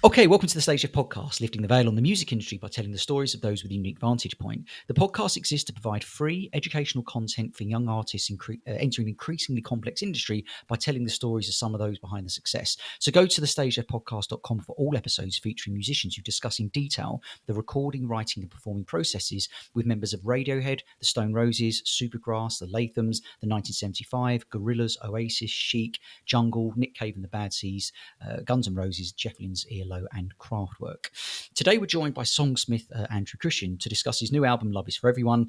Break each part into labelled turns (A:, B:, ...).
A: Okay, welcome to the StageLeft Podcast, lifting the veil on the music industry by telling the stories of those with a unique vantage point. The podcast exists to provide free educational content for young artists entering an increasingly complex industry by telling the stories of some of those behind the success. So go to the stageleftpodcast.com for all episodes featuring musicians who discuss in detail the recording, writing and performing processes with members of Radiohead, the Stone Roses, Supergrass, the Lathams, the 1975, Gorillaz, Oasis, Chic, Jungle, Nick Cave and the Bad Seeds, Guns N' Roses, Jeff Lynne's ELO and Kraftwerk. Today we're joined by songsmith Andrew Cushin to discuss his new album Love Is For Everyone.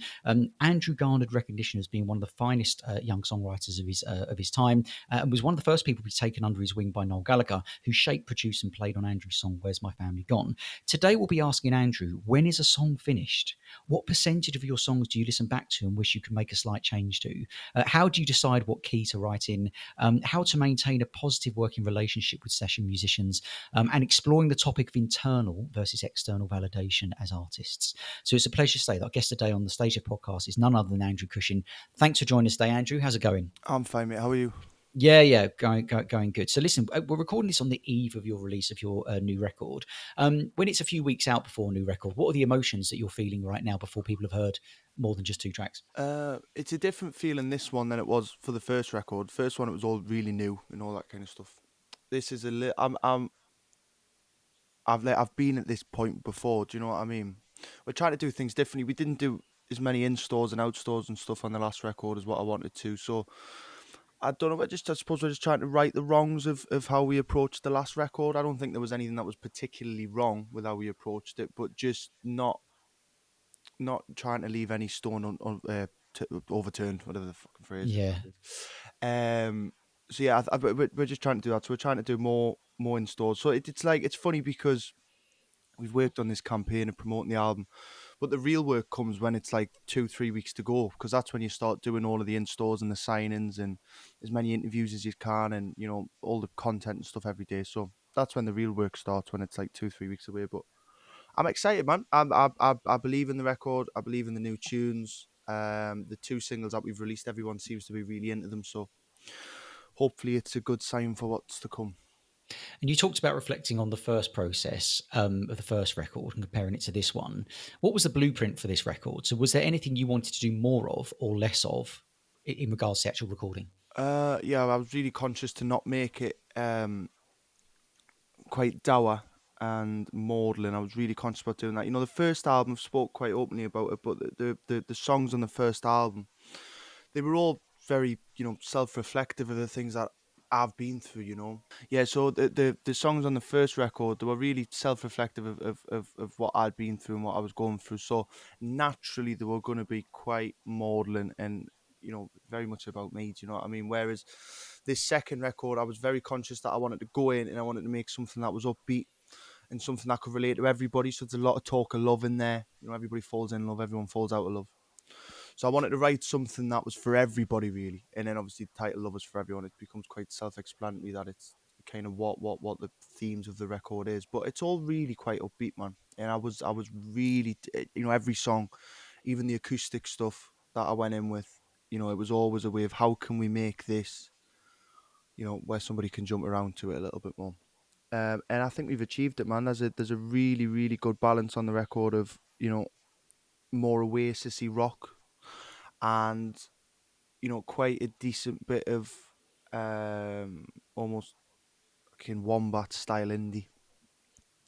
A: Andrew garnered recognition as being one of the finest young songwriters of his time and was one of the first people to be taken under his wing by Noel Gallagher, who shaped, produced and played on Andrew's song Where's My Family Gone. Today we'll be asking Andrew, when is a song finished? What percentage of your songs do you listen back to and wish you could make a slight change to? How do you decide what key to write in? How to maintain a positive working relationship with session musicians, and exploring the topic of internal versus external validation as artists. So it's a pleasure to say that our guest today on the StageLeft Podcast is none other than Andrew Cushin. Thanks for joining us today, Andrew. How's it going?
B: I'm fine, mate. How are you?
A: Yeah, going good. So listen, we're recording this on the eve of your release of your new record. When it's a few weeks out before a new record, what are the emotions that you're feeling right now before people have heard more than just two tracks?
B: It's a different feeling, this one, than it was for the first record. First one, it was all really new and all that kind of stuff. This is a little. I've been at this point before. Do you know what I mean? We're trying to do things differently. We didn't do as many in stores and out stores and stuff on the last record as what I wanted to. So I don't know. I suppose we're just trying to right the wrongs of how we approached the last record. I don't think there was anything that was particularly wrong with how we approached it, but just not trying to leave any stone overturned, whatever the fucking phrase.
A: Yeah.
B: So yeah, we're just trying to do that. So we're trying to do more in stores. So it's funny because we've worked on this campaign of promoting the album, but the real work comes when it's like 2-3 weeks to go, because that's when you start doing all of the in stores and the signings and as many interviews as you can, and all the content and stuff every day. So that's when the real work starts, when it's like 2-3 weeks away. But I'm excited, man. I believe in the record. I believe in the new tunes. The two singles that we've released, everyone seems to be really into them. So hopefully it's a good sign for what's to come.
A: And you talked about reflecting on the first process of the first record and comparing it to this one. What was the blueprint for this record? So was there anything you wanted to do more of or less of in regards to actual recording?
B: Yeah, I was really conscious to not make it quite dour and maudlin. I was really conscious about doing that. The first album, I've spoke quite openly about it, but the songs on the first album, they were all very, self-reflective of the things that I've been through. Yeah, so the songs on the first record, they were really self-reflective of what I'd been through and what I was going through. So naturally, they were going to be quite maudlin and, very much about me. Do you know what I mean? Whereas this second record, I was very conscious that I wanted to go in and I wanted to make something that was upbeat and something that could relate to everybody. So there's a lot of talk of love in there. Everybody falls in love, everyone falls out of love. So I wanted to write something that was for everybody, really. And then obviously the title Love Is For Everyone, it becomes quite self-explanatory that it's kind of what the themes of the record is. But it's all really quite upbeat, man. And I was really, every song, even the acoustic stuff that I went in with, it was always a way of how can we make this, where somebody can jump around to it a little bit more. And I think we've achieved it, man. There's a really, really good balance on the record of, more Oasis-y rock and, quite a decent bit of almost fucking Wombat style indie.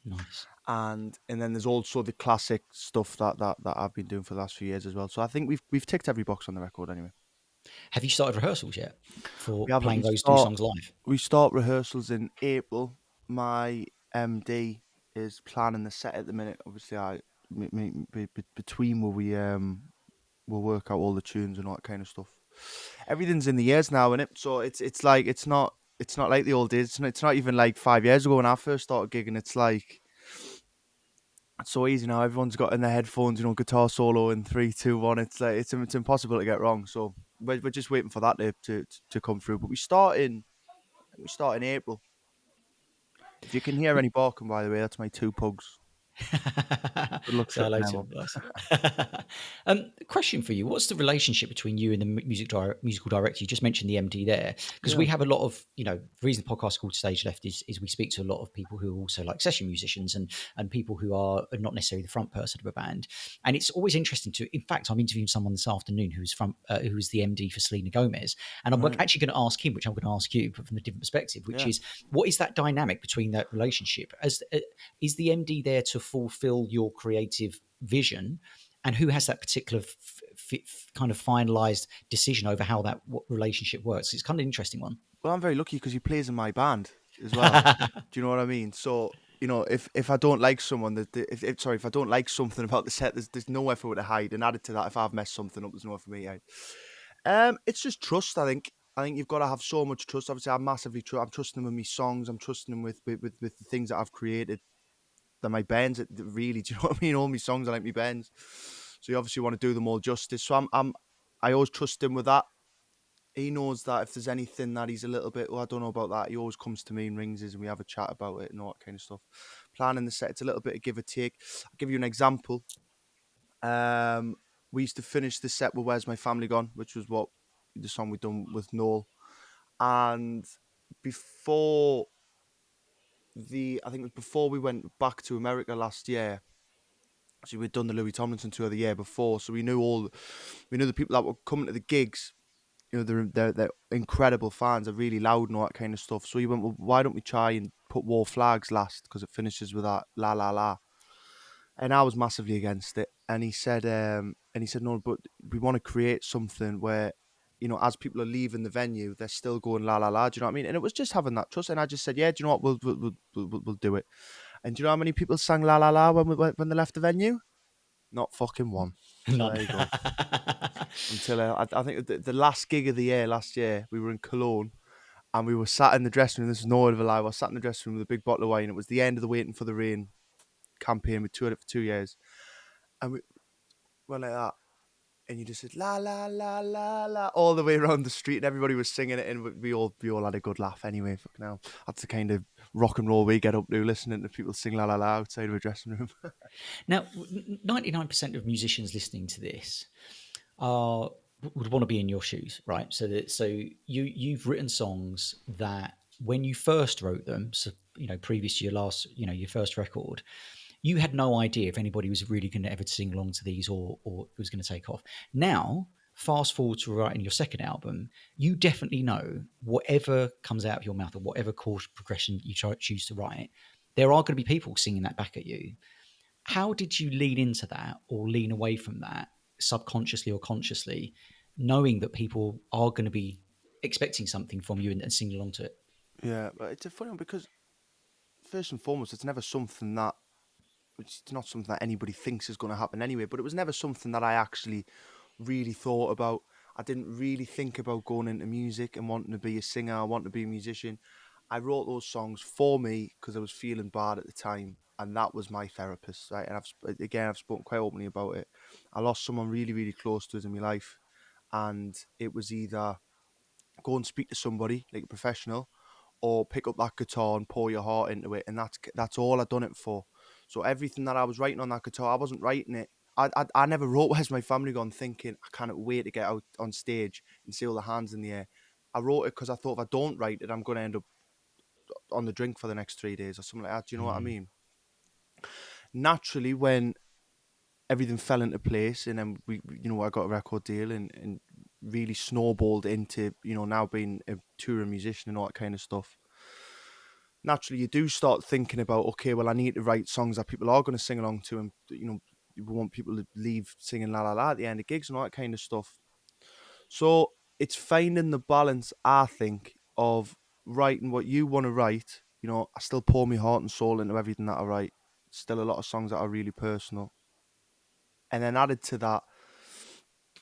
A: Nice.
B: And then there's also the classic stuff that I've been doing for the last few years as well. So I think we've ticked every box on the record anyway.
A: Have you started rehearsals yet for
B: We haven't.
A: playing those two songs live?
B: We start rehearsals in April. My MD is planning the set at the minute. Obviously, between where we'll work out all the tunes and all that kind of stuff. Everything's in the years now, innit? So it's like it's not like the old days. It's not even like 5 years ago when I first started gigging. It's like it's so easy now. Everyone's got in their headphones, guitar solo in 3, 2, 1. It's like it's impossible to get wrong. So we're just waiting for that to come through. But we start in April. If you can hear any barking, by the way, that's my 2 pugs. Good luck
A: Say
B: tripping
A: hello
B: them
A: to
B: up.
A: him, guys. Question for you: what's the relationship between you and the musical director? You just mentioned the MD there, because
B: Yeah,
A: we have a lot of, the reason the podcast is called Stage Left is we speak to a lot of people who are also like session musicians and people who are not necessarily the front person of a band. And it's always interesting to. In fact, I'm interviewing someone this afternoon who's the MD for Selena Gomez, and I'm
B: right.
A: actually going to ask him, which I'm going to ask you, but from a different perspective, which
B: Yeah.
A: is what is that dynamic between that relationship? Is the MD there to fulfill your creative vision, and who has that particular kind of finalized decision over how that relationship works? It's kind of an interesting one.
B: Well, I'm very lucky because he plays in my band as well. Do you know what I mean? So, if I don't like someone, if I don't like something about the set, there's nowhere for it to hide. And added to that, if I've messed something up, there's nowhere for me to hide. It's just trust. I think. I think you've got to have so much trust. Obviously, I'm trusting him with my songs. I'm trusting him with the things that I've created. They're my bands. Really, do you know what I mean? All my songs are like my bands. So you obviously want to do them all justice. So I always trust him with that. He knows that if there's anything that he's a little bit, I don't know about that, he always comes to me and rings us and we have a chat about it and all that kind of stuff. Planning the set, it's a little bit of give or take. I'll give you an example. We used to finish the set with Where's My Family Gone, which was the song we done with Noel. And before I think it was before we went back to America last year, so we'd done the Louis Tomlinson tour the year before, so we knew the people that were coming to the gigs. They're incredible fans. They're really loud and all that kind of stuff. So we went, well, why don't we try and put War Flags last because it finishes with that la la la. And I was massively against it. And he said, no, but we want to create something where, as people are leaving the venue, they're still going la la la. Do you know what I mean? And it was just having that trust. And I just said, yeah, do you know what? We'll do it. And do you know how many people sang la la la when they left the venue? Not fucking one. So
A: None.
B: there you go. Until I think the last gig of the year last year, we were in Cologne and we were sat in the dressing room. This is no word of a lie. I was sat in the dressing room with a big bottle of wine. It was the end of the Waiting for the Rain campaign. We toured it for 2 years. And we went like that. And you just said la la la la la all the way around the street, and everybody was singing it, and we all had a good laugh anyway. Fucking hell, that's the kind of rock and roll we get up to, listening to people sing la la la outside of a dressing room.
A: Now, 99% of musicians listening to this would want to be in your shoes, right? So you've written songs that when you first wrote them, so previous to your last, your first record, you had no idea if anybody was really going to ever sing along to these or it was going to take off. Now, fast forward to writing your second album, you definitely know whatever comes out of your mouth or whatever chord progression you choose to write, there are going to be people singing that back at you. How did you lean into that or lean away from that subconsciously or consciously, knowing that people are going to be expecting something from you and singing along to it?
B: Yeah, but it's a funny one because first and foremost, it's never something that it's not something that anybody thinks is going to happen anyway. But it was never something that I actually really thought about. I didn't really think about going into music and wanting to be a singer. I wanted to be a musician. I wrote those songs for me because I was feeling bad at the time, and that was my therapist. Right, and I've spoken quite openly about it. I lost someone really, really close to us in my life, and it was either go and speak to somebody like a professional, or pick up that guitar and pour your heart into it, and that's all I done it for. So everything that I was writing on that guitar, I wasn't writing it. I never wrote Where's My Family Gone thinking I can't wait to get out on stage and see all the hands in the air. I wrote it because I thought if I don't write it, I'm going to end up on the drink for the next 3 days or something like that. Do you know what I
A: Mm.
B: mean? Naturally, when everything fell into place, and then I got a record deal and really snowballed into now being a touring musician and all that kind of stuff. Naturally, you do start thinking about, okay, well, I need to write songs that people are going to sing along to, and you want people to leave singing la la la at the end of gigs and all that kind of stuff. So it's finding the balance, I think, of writing what you want to write. I still pour my heart and soul into everything that I write. Still a lot of songs that are really personal. And then added to that,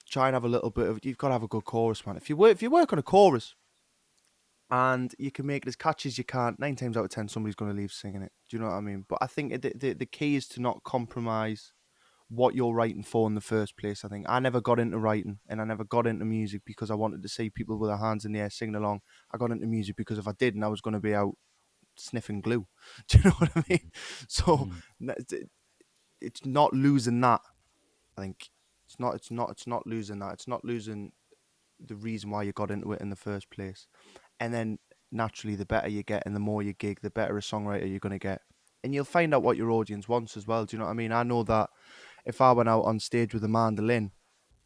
B: try and have a little bit of, you've got to have a good chorus, man. If you work on a chorus and you can make it as catchy as you can, 9 times out of 10, somebody's going to leave singing it. Do you know what I mean? But I think the key is to not compromise what you're writing for in the first place. I think I never got into writing and I never got into music because I wanted to see people with their hands in the air singing along. I got into music because if I didn't, I was going to be out sniffing glue. Do you know what I mean? So
A: Mm.
B: it's not losing that. I think it's not losing that. It's not losing the reason why you got into it in the first place. And then naturally, the better you get and the more you gig, the better a songwriter you're going to get. And you'll find out what your audience wants as well. Do you know what I mean? I know that if I went out on stage with a mandolin,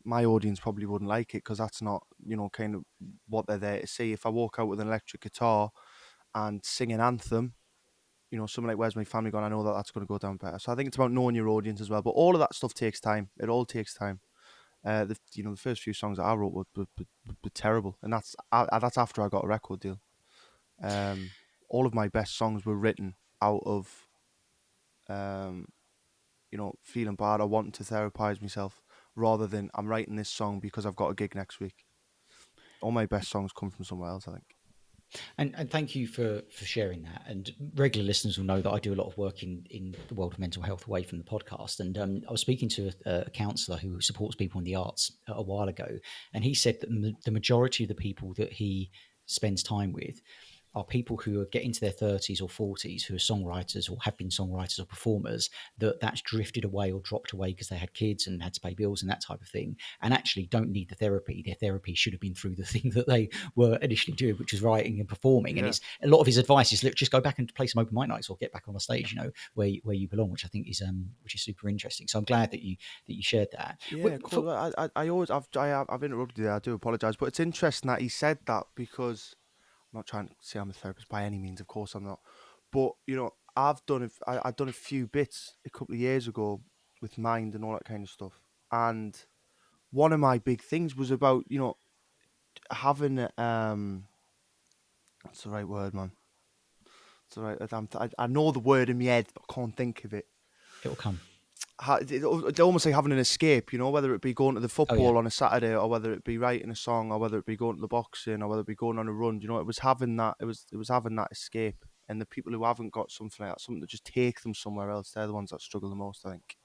B: my audience probably wouldn't like it because that's not, kind of what they're there to see. If I walk out with an electric guitar and sing an anthem, something like "Where's My Family Gone," I know that that's going to go down better. So I think it's about knowing your audience as well. But all of that stuff takes time. It all takes time. The first few songs that I wrote were terrible, and that's after I got a record deal. All of my best songs were written out of um, feeling bad or wanting to therapize myself, rather than I'm writing this song because I've got a gig next week. All my best songs come from somewhere else, I think.
A: And thank you for sharing that. And regular listeners will know that I do a lot of work in the world of mental health away from the podcast. And I was speaking to a counsellor who supports people in the arts a while ago, and he said that the majority of the people that he spends time with are people who are getting to their 30s or 40s who are songwriters or have been songwriters or performers that's drifted away or dropped away because they had kids and had to pay bills and that type of thing, and actually don't need the therapy. Their therapy should have been through the thing that they were initially doing, which was writing and performing. And
B: Yeah.
A: it's a lot of his advice is, look, just go back and play some open mic nights or get back on a stage, where you belong, which I think is super interesting. So I'm glad that you shared that.
B: Yeah, cool. I've interrupted you there. I do apologize, but it's interesting that he said that because I'm not trying to say I'm a therapist by any means. Of course, I'm not. But I've done a few bits a couple of years ago with Mind and all that kind of stuff. And one of my big things was about having what's the right word, man? It's all right. I know the word in my head, but I can't think of it.
A: It will come.
B: It's almost like having an escape, whether it be going to the
A: Oh yeah.
B: football on a Saturday, or whether it be writing a song, or whether it be going to the boxing, or whether it be going on a run. It was having that. It was having that escape. And the people who haven't got something like that, something that just take them somewhere else, they're the ones that struggle the most, I think.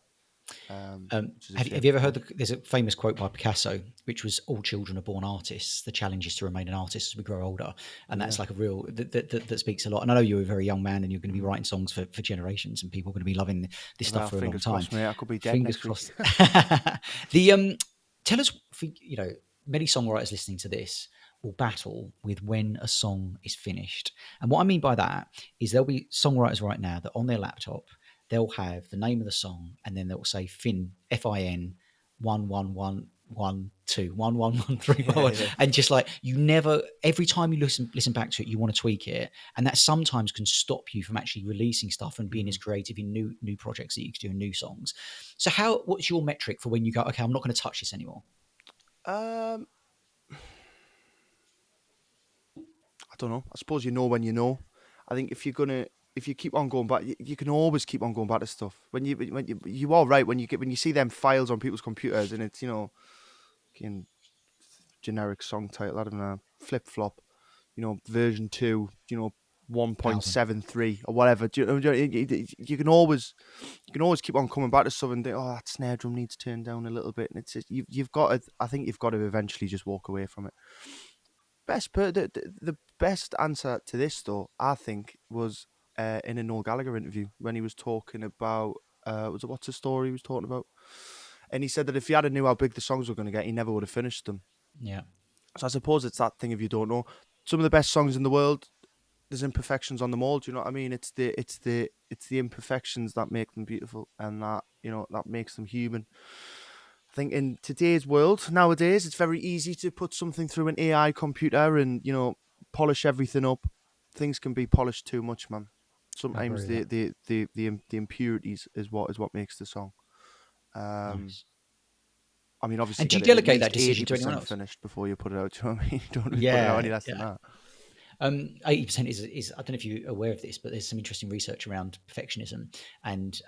B: Which is a
A: Have
B: shame.
A: you ever heard? There's a famous quote by Picasso, which was, "All children are born artists. The challenge is to remain an artist as we grow older." And
B: Yeah.
A: that's like a real that speaks a lot. And I know you're a very young man, and you're going to be
B: Mm.
A: writing songs for generations, and people are going to be loving this stuff
B: Well,
A: for a long
B: fingers
A: time.
B: crossed, mate. I could be dead
A: Fingers
B: next week.
A: crossed. The tell us, many songwriters listening to this will battle with when a song is finished. And what I mean by that is there'll be songwriters right now that on their laptop they'll have the name of the song and then they'll say Fin 11112 1113
B: Yeah, yeah.
A: and just like you never every time you listen back to it you want to tweak it, and that sometimes can stop you from actually releasing stuff and being as creative in new projects that you could do in new songs. So what's your metric for when you go, okay, I'm not going to touch this anymore?
B: Um, I don't know. I suppose when you know. I think if you keep on going back, you can always keep on going back to stuff. You are right when you see them files on people's computers and it's fucking generic song title. I don't know, flip flop, version 2,
A: 1,000.
B: 1.73 or whatever. You can always keep on coming back to something and think, oh, that snare drum needs turned down a little bit, and it's just, you've got to. I think you've got to eventually just walk away from it. The best answer to this though, I think, was in a Noel Gallagher interview when he was talking about what's the story he was talking about, and he said that if he had knew how big the songs were going to get, he never would have finished them.
A: Yeah.
B: So I suppose it's that thing if you don't know. Some of the best songs in the world, there's imperfections on them all. Do you know what I mean? It's the imperfections that make them beautiful, and that makes them human. I think in today's world, nowadays, it's very easy to put something through an AI computer and polish everything up. Things can be polished too much, man.
A: I agree
B: Sometimes
A: with that.
B: the impurities is what makes the song. Um,
A: Nice.
B: I mean,
A: And
B: obviously,
A: do you
B: get it at
A: delegate that
B: least
A: decision to anyone
B: 80%
A: else?
B: finished before you put it out. Do you know what I mean? You don't really put it out
A: Yeah,
B: any less than
A: yeah.
B: that.
A: 80% is I don't know if you're aware of this, but there's some interesting research around perfectionism, and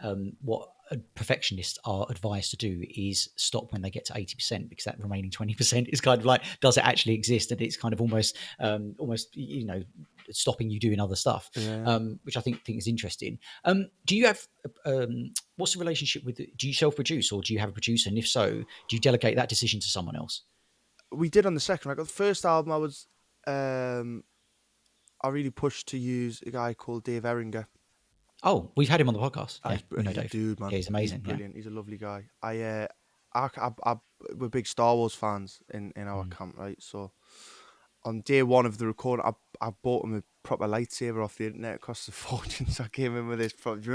A: what perfectionists are advised to do is stop when they get to 80%, because that remaining 20% is kind of like, does it actually exist? And it's kind of almost stopping you doing other stuff,
B: Yeah.
A: which I think is interesting. Do you have what's the relationship with? Do you self-produce or do you have a producer? And if so, do you delegate that decision to someone else?
B: We did on the second record. The first album, I really pushed to use a guy called Dave Eringa.
A: Oh, we've had him on the podcast. Yeah, we know
B: He's a
A: Dave.
B: dude, man.
A: Yeah, he's
B: He's
A: amazing. Yeah.
B: brilliant. He's a lovely guy. We're big Star Wars fans in our
A: Mm.
B: camp, right? So on day one of the recording, I bought him a proper lightsaber off the internet. It cost a fortune, so I came in with this and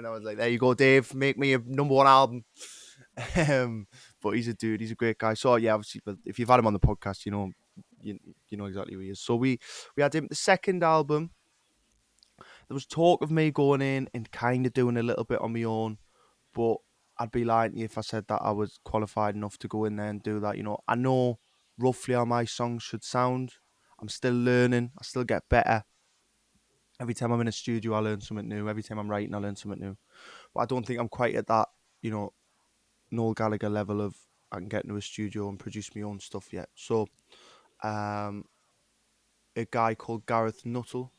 B: I was like, "There you go, Dave. Make me a #1 album." But he's a dude. He's a great guy. So yeah, obviously, but if you've had him on the podcast, you know exactly who he is. So we had him. The second album, there was talk of me going in and kind of doing a little bit on my own, but I'd be lying to you if I said that I was qualified enough to go in there and do that. I know roughly how my songs should sound. I'm still learning. I still get better. Every time I'm in a studio, I learn something new. Every time I'm writing, I learn something new. But I don't think I'm quite at that, Noel Gallagher level of I can get into a studio and produce my own stuff yet. So, um, a guy called Gareth Nuttall,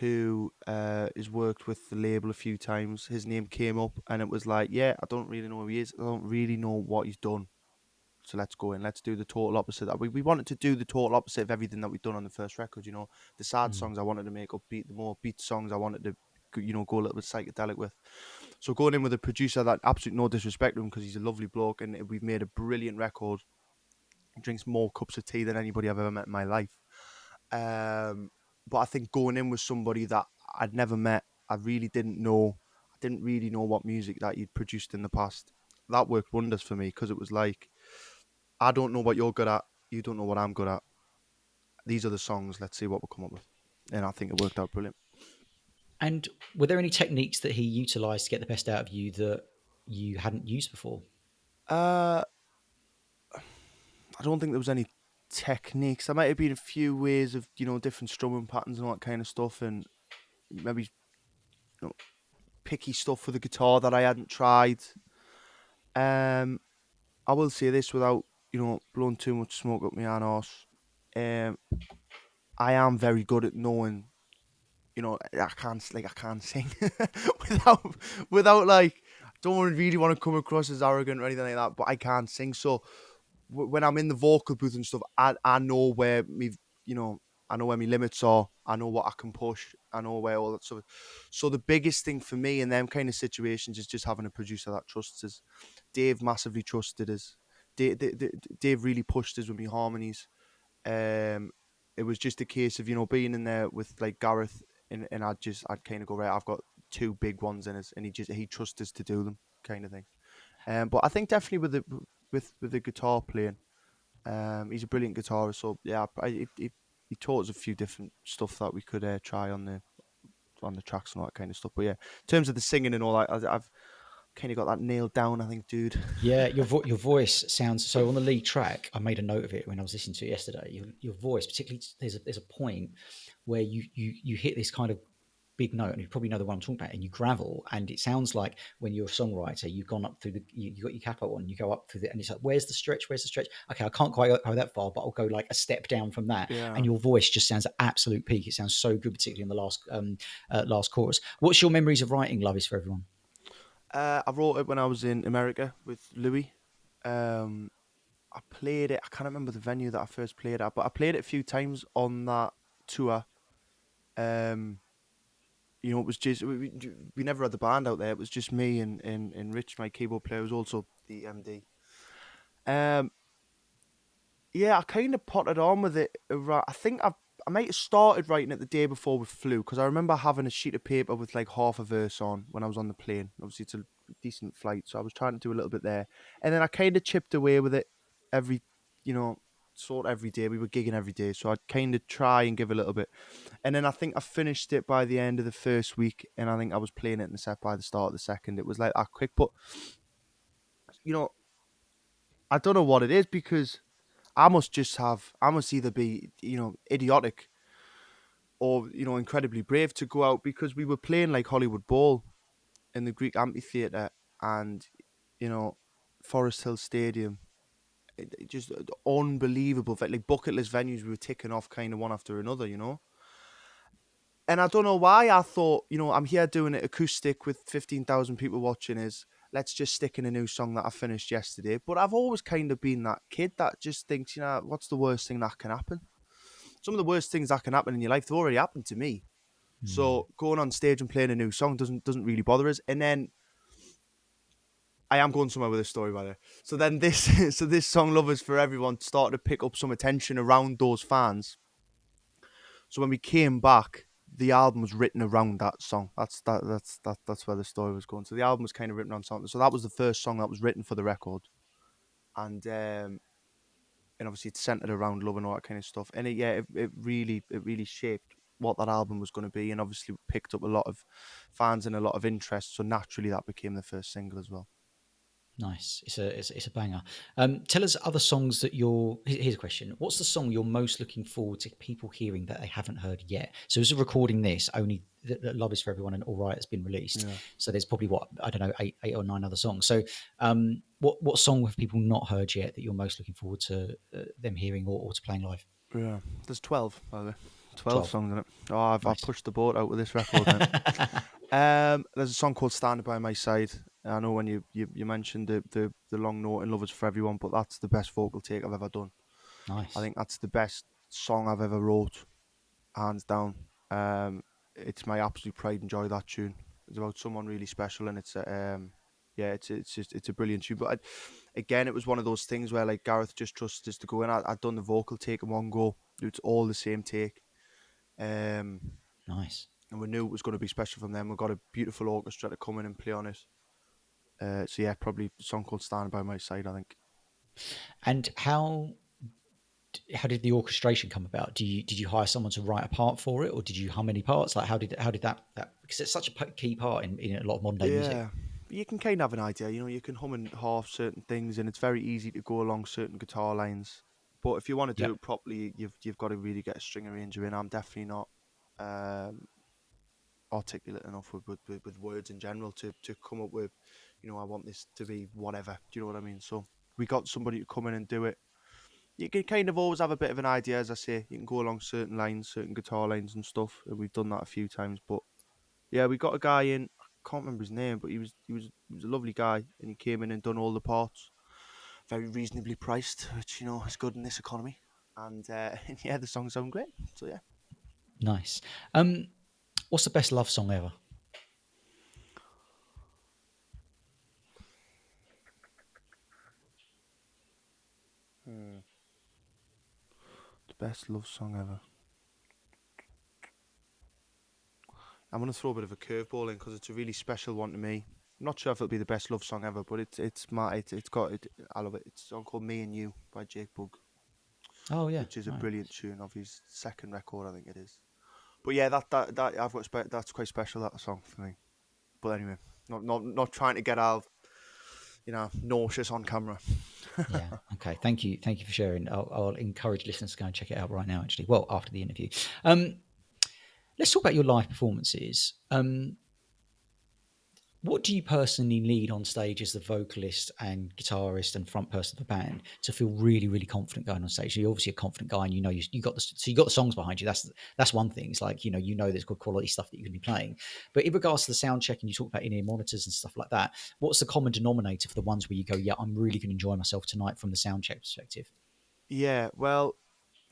B: who has worked with the label a few times. His name came up, and it was like, yeah, I don't really know who he is. I don't really know what he's done. So let's go in. Let's do the total opposite. We wanted to do the total opposite of everything that we'd done on the first record. The sad
A: Mm.
B: songs I wanted to make upbeat. The more beat songs I wanted to, go a little bit psychedelic with. So going in with a producer that absolutely no disrespect to him because he's a lovely bloke, and we've made a brilliant record. He drinks more cups of tea than anybody I've ever met in my life. But I think going in with somebody that I'd never met, I really didn't know. I didn't really know what music that you'd produced in the past. That worked wonders for me because it was like, I don't know what you're good at. You don't know what I'm good at. These are the songs. Let's see what we'll come up with. And I think it worked out brilliant.
A: And were there any techniques that he utilized to get the best out of you that you hadn't used before?
B: Uh, I don't think there was any techniques. There might have been a few ways of, different strumming patterns and all that kind of stuff, and maybe picky stuff for the guitar that I hadn't tried. I will say this without, blowing too much smoke up my own arse. Um, I am very good at knowing, I can't sing without, like, don't really want to come across as arrogant or anything like that, but I can't sing. So when I'm in the vocal booth and stuff, I know where I know where my limits are. I know what I can push. I know where all that stuff. So the biggest thing for me in them kind of situations is just having a producer that trusts us. Dave massively trusted us. Dave really pushed us with my harmonies. It was just a case of being in there with like Gareth, and I'd kind of go, right, I've got two big ones in us, and he trusts us to do them, kind of thing. But I think definitely with the guitar playing, he's a brilliant guitarist. So yeah, he taught us a few different stuff that we could try on the tracks and all that kind of stuff. But yeah, in terms of the singing and all that, I've kind of got that nailed down, I think, dude.
A: Yeah, your voice sounds so on the lead track. I made a note of it when I was listening to it yesterday. Your voice, particularly, there's a point where you hit this kind of big note, and you probably know the one I'm talking about, and you gravel, and it sounds like when you're a songwriter, you've gone up through you got your capo on, you go up through and it's like, where's the stretch? Where's the stretch? Okay, I can't quite go that far, but I'll go like a step down from that,
B: Yeah.
A: and your voice just sounds at absolute peak. It sounds so good, particularly in the last chorus. What's your memories of writing "Love Is for Everyone"?
B: I wrote it when I was in America with Louis. I played it. I can't remember the venue that I first played at, but I played it a few times on that tour. Um, it was just we never had the band out there. It was just me and Rich, my keyboard player, was also the MD. Um, yeah, I kind of potted on with it. I think I might have started writing it the day before we flew because I remember having a sheet of paper with like half a verse on when I was on the plane. Obviously, it's a decent flight, so I was trying to do a little bit there, and then I kind of chipped away with it every, sort of every day. We were gigging every day, so I'd kind of try and give a little bit, and then I think I finished it by the end of the first week, and I think I was playing it in the set by the start of the second. It was like that quick, but you know, I don't know what it is because I must either be, idiotic or, incredibly brave to go out because we were playing like Hollywood Bowl in the Greek amphitheatre and, you know, Forest Hill Stadium. It just unbelievable. Like bucket list venues we were ticking off kind of one after another. And I don't know why I thought, I'm here doing it acoustic with 15,000 people watching is let's just stick in a new song that I finished yesterday. But I've always kind of been that kid that just thinks, what's the worst thing that can happen? Some of the worst things that can happen in your life, they've already happened to me.
A: Mm.
B: So going on stage and playing a new song doesn't really bother us. And then I am going somewhere with this story, by the way. So then this so this song "Lovers for Everyone" started to pick up some attention around those fans. So when we came back, the album was written around that song. That's where the story was going. So the album was kind of written around something. So that was the first song that was written for the record, and obviously it's centered around love and all that kind of stuff. And it really shaped what that album was going to be, and obviously picked up a lot of fans and a lot of interest. So naturally, that became the first single as well.
A: Nice. It's a banger. Tell us other songs that you're. Here's a question. What's the song you're most looking forward to people hearing that they haven't heard yet? So as of recording this, only "Love Is for Everyone" and "All Right" has been released.
B: Yeah.
A: So there's probably what I don't know, eight or nine other songs. So what song have people not heard yet that you're most looking forward to them hearing or to playing live?
B: Yeah, there's 12, by the way. 12
A: 12.
B: songs in it. Oh, I've
A: Nice.
B: pushed the boat out with this record, mate. There's a song called "Standing by My Side." I know when you mentioned the long note in "Lovers for Everyone," but that's the best vocal take I've ever done. I
A: Nice.
B: think that's the best song I've ever wrote, hands down. It's my absolute pride and joy, that tune. It's about someone really special, and yeah, it's a brilliant tune. But again, it was one of those things where like Gareth just trusted us to go in. I'd done the vocal take in one go. It's all the same take. Um,
A: Nice.
B: and we knew it was going to be special from them. We got a beautiful orchestra to come in and play on it. So yeah, probably a song called "Stand by My Side," I think.
A: And how did the orchestration come about? Did you hire someone to write a part for it, or did you hum any parts? Like how did that because it's such a key part in a lot of modern day music.
B: Yeah, you can kind of have an idea. You know, you can hum and half certain things, and it's very easy to go along certain guitar lines. But if you want to do
A: Yep.
B: it properly, you've got to really get a string arranger in. I'm definitely not um, articulate enough with words in general to come up with, I want this to be whatever. Do you know what I mean? So we got somebody to come in and do it. You can kind of always have a bit of an idea, as I say. You can go along certain lines, certain guitar lines and stuff, and we've done that a few times. But yeah, we got a guy in. I can't remember his name, but he was a lovely guy, and he came in and done all the parts, very reasonably priced, which is good in this economy. And and yeah, the songs sound great. So yeah.
A: Nice. What's the best love song ever?
B: Hmm. The best love song ever. I'm gonna throw a bit of a curveball in because it's a really special one to me. I'm not sure if it'll be the best love song ever, but it's got it. I love it. It's a song called "Me and You" by Jake Bugg,
A: Oh yeah,
B: which is a
A: right.
B: brilliant tune of his second record, I think it is. But yeah, that that's quite special, that song for me. But anyway, not trying to get out, nauseous on camera.
A: Yeah. Okay. Thank you for sharing. I'll encourage listeners to go and check it out right now. Actually, well, after the interview. Let's talk about your live performances. What do you personally need on stage as the vocalist and guitarist and front person of the band to feel really, really confident going on stage? So you're obviously a confident guy, and you got you got the songs behind you. That's one thing. It's like there's good quality stuff that you're going to be playing. But in regards to the sound check, and you talk about in-ear monitors and stuff like that, what's the common denominator for the ones where you go, yeah, I'm really going to enjoy myself tonight from the sound check perspective?
B: Yeah, well,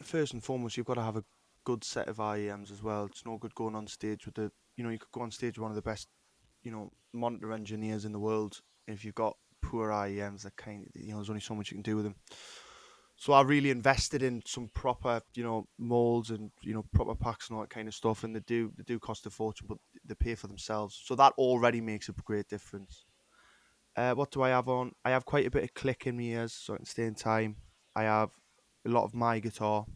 B: first and foremost, you've got to have a good set of IEMs as well. It's no good going on stage with you could go on stage with one of the best, monitor engineers in the world. If you've got poor IEMs, that there's only so much you can do with them. So I really invested in some proper, molds and proper packs and all that kind of stuff. And they do cost a fortune, but they pay for themselves. So that already makes a great difference. What do I have on? I have quite a bit of click in my ears, so I can stay in time. I have a lot of my guitar,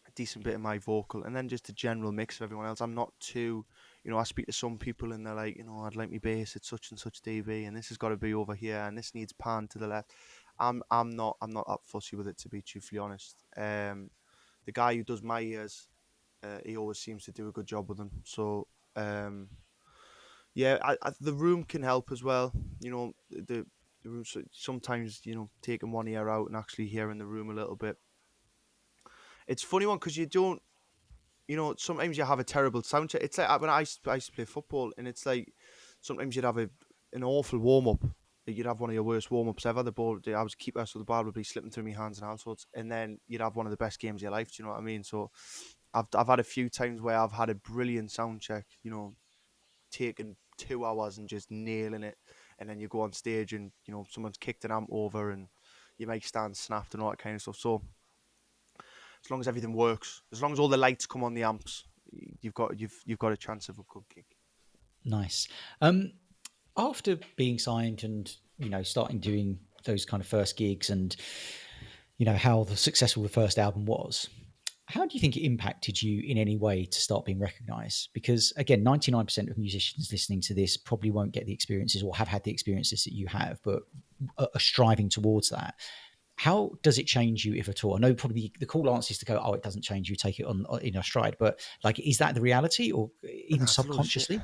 B: a decent bit of my vocal, and then just a general mix of everyone else. I'm not too, I speak to some people and they're like, I'd like my bass at such and such dB, and this has got to be over here, and this needs pan to the left. I'm not that fussy with it, to be truthfully honest. The guy who does my ears, he always seems to do a good job with them. So yeah, the room can help as well. The room, sometimes taking one ear out and actually hearing the room a little bit. It's a funny one because you don't. Sometimes you have a terrible sound check. It's like when I used to play football, and it's like sometimes you'd have an awful warm up. You'd have one of your worst warm ups ever. I was a keeper, so the ball would be slipping through my hands and all sorts. And then you'd have one of the best games of your life. Do you know what I mean? So I've had a few times where I've had a brilliant sound check, taking 2 hours and just nailing it, and then you go on stage and someone's kicked an amp over and your mic stand snapped and all that kind of stuff. So as long as everything works, as long as all the lights come on the amps, you've got a chance of a good gig.
A: Nice. After being signed and starting doing those kind of first gigs, and how successful the first album was, how do you think it impacted you in any way to start being recognized? Because again, 99% of musicians listening to this probably won't get the experiences or have had the experiences that you have, but are striving towards that. How does it change you, if at all? I know probably the cool answer is to go, oh, it doesn't change you, take it on in a stride. But like, is that the reality, or even
B: Nah, it's a load of shit.
A: subconsciously?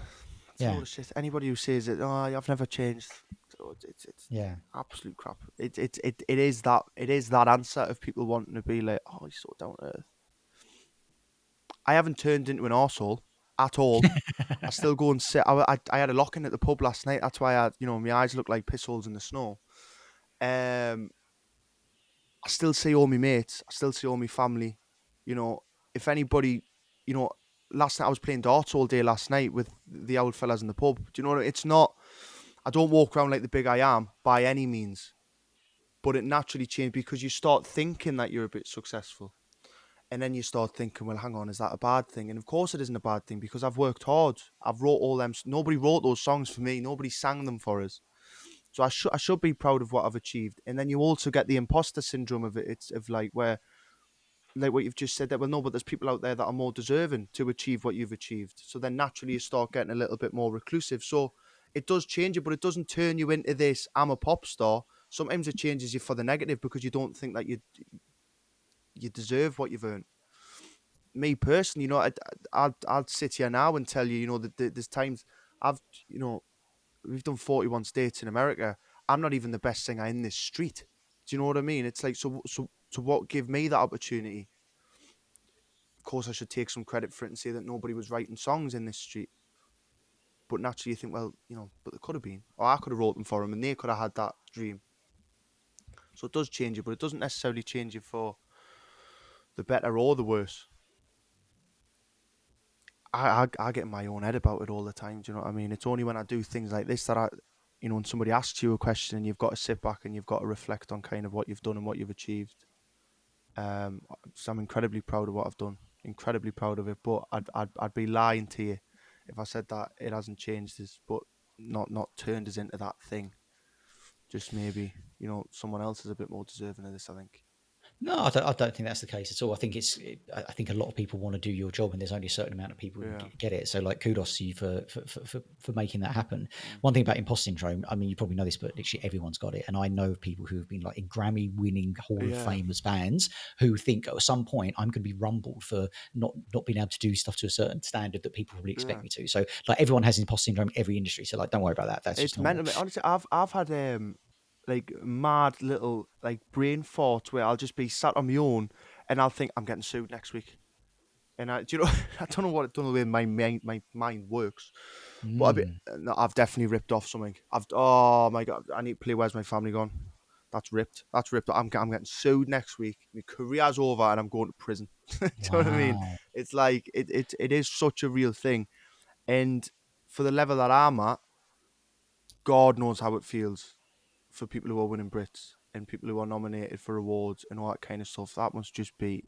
B: It's a
A: Yeah.
B: load of shit. Anybody who says that, oh, I've never changed, it's
A: Yeah.
B: absolute crap. It is that answer of people wanting to be like, oh, he's so down to earth. I haven't turned into an arsehole at all. I still go and sit. I had a lock in at the pub last night. That's why my eyes look like piss holes in the snow. I still see all my mates. I still see all my family. If anybody, you know, last night I was playing darts all day last night with the old fellas in the pub. Do you know what? It's not. I don't walk around like the big I am by any means, but it naturally changed because you start thinking that you're a bit successful. And then you start thinking, well, hang on, is that a bad thing? And of course it isn't a bad thing because I've worked hard. I've wrote all them. Nobody wrote those songs for me. Nobody sang them for us. So I should be proud of what I've achieved. And then you also get the imposter syndrome of it. It's of like where, like what you've just said, that well, no, but there's people out there that are more deserving to achieve what you've achieved. So then naturally you start getting a little bit more reclusive. So it does change you, but it doesn't turn you into this, I'm a pop star. Sometimes it changes you for the negative because you don't think that you deserve what you've earned. Me personally, I'd sit here now and tell you, that there's times I've, you know, we've done 41 states in America. I'm not even the best singer in this street. Do you know what I mean? It's like, so what give me that opportunity? Of course, I should take some credit for it and say that nobody was writing songs in this street. But naturally, you think, well, but there could have been, or I could have wrote them for them, and they could have had that dream. So it does change you, but it doesn't necessarily change you for the better or the worse. I get in my own head about it all the time. Do you know what I mean? It's only when I do things like this that when somebody asks you a question and you've got to sit back and you've got to reflect on kind of what you've done and what you've achieved. So I'm incredibly proud of what I've done, incredibly proud of it. But I'd be lying to you if I said that it hasn't changed us, but not turned us into that thing. Just maybe someone else is a bit more deserving of this, I think.
A: No, I don't think that's the case at all. I think a lot of people want to do your job, and there's only a certain amount of people who
B: Yeah.
A: get it. So, like, kudos to you for making that happen.
B: Mm.
A: One thing about imposter syndrome, I mean, you probably know this, but literally everyone's got it. And I know of people who have been like in Grammy-winning Hall of
B: Yeah.
A: Famers bands who think at some point I'm going to be rumbled for not being able to do stuff to a certain standard that people probably expect
B: Yeah.
A: me to. So, like, everyone has imposter syndrome in every industry. So, like, don't worry about that. That's just
B: It's
A: normal.
B: mental. Honestly, I've had like mad little like brain thoughts where I'll just be sat on my own and I'll think I'm getting sued next week. And do you know, I don't know the way my mind works, but
A: Mm.
B: no, I've definitely ripped off something. Oh my god, I need to play Where's My Family Gone? That's ripped. That's ripped. I'm getting sued next week. My career's over and I'm going to prison. Do you know what I mean?
A: Wow.
B: It's like it is such a real thing, and for the level that I'm at, God knows how it feels for people who are winning Brits and people who are nominated for awards and all that kind of stuff. That must just be,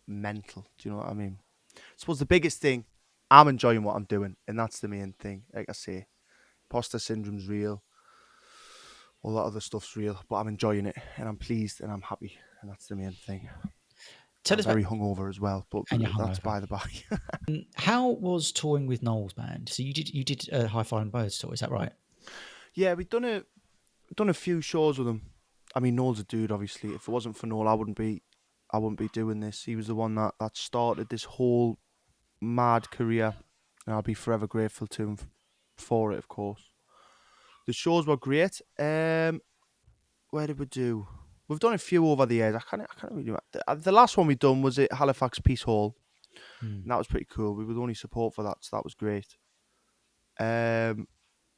B: mental. Do you know what I mean? I suppose the biggest thing, I'm enjoying what I'm doing, and that's the main thing. Like I say, imposter syndrome's real, all that other stuff's real, but I'm enjoying it, and I'm pleased, and I'm happy, and that's the main thing.
A: Tell
B: I'm
A: us about,
B: very hungover as well, but
A: and you're
B: that's
A: hungover.
B: by the by.
A: How was touring with Noel's band? So you did a High Flying Birds tour, is that right?
B: Yeah, we've done a few shows with him. I mean, Noel's a dude. Obviously, if it wasn't for Noel, I wouldn't be doing this. He was the one that started this whole mad career, and I'll be forever grateful to him for it. Of course, the shows were great. Where did we do? We've done a few over the years. I can't really remember. The last one we done was at Halifax Peace Hall,
A: Hmm.
B: and that was pretty cool. We were the only support for that, so that was great. Um,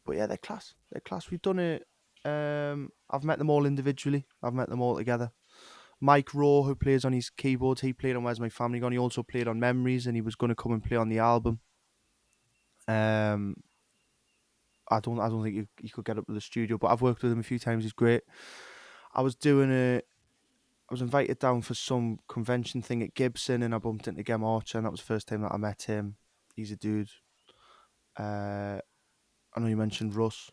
B: but yeah, they're class. They're class. We've done it. I've met them all individually. I've met them all together. Mike Rowe, who plays on his keyboard, he played on Where's My Family Gone. He also played on Memories, and he was going to come and play on the album. I don't think you could get up to the studio, but I've worked with him a few times. He's great. I was invited down for some convention thing at Gibson, and I bumped into Gem Archer, and that was the first time that I met him. He's a dude. I know you mentioned Russ.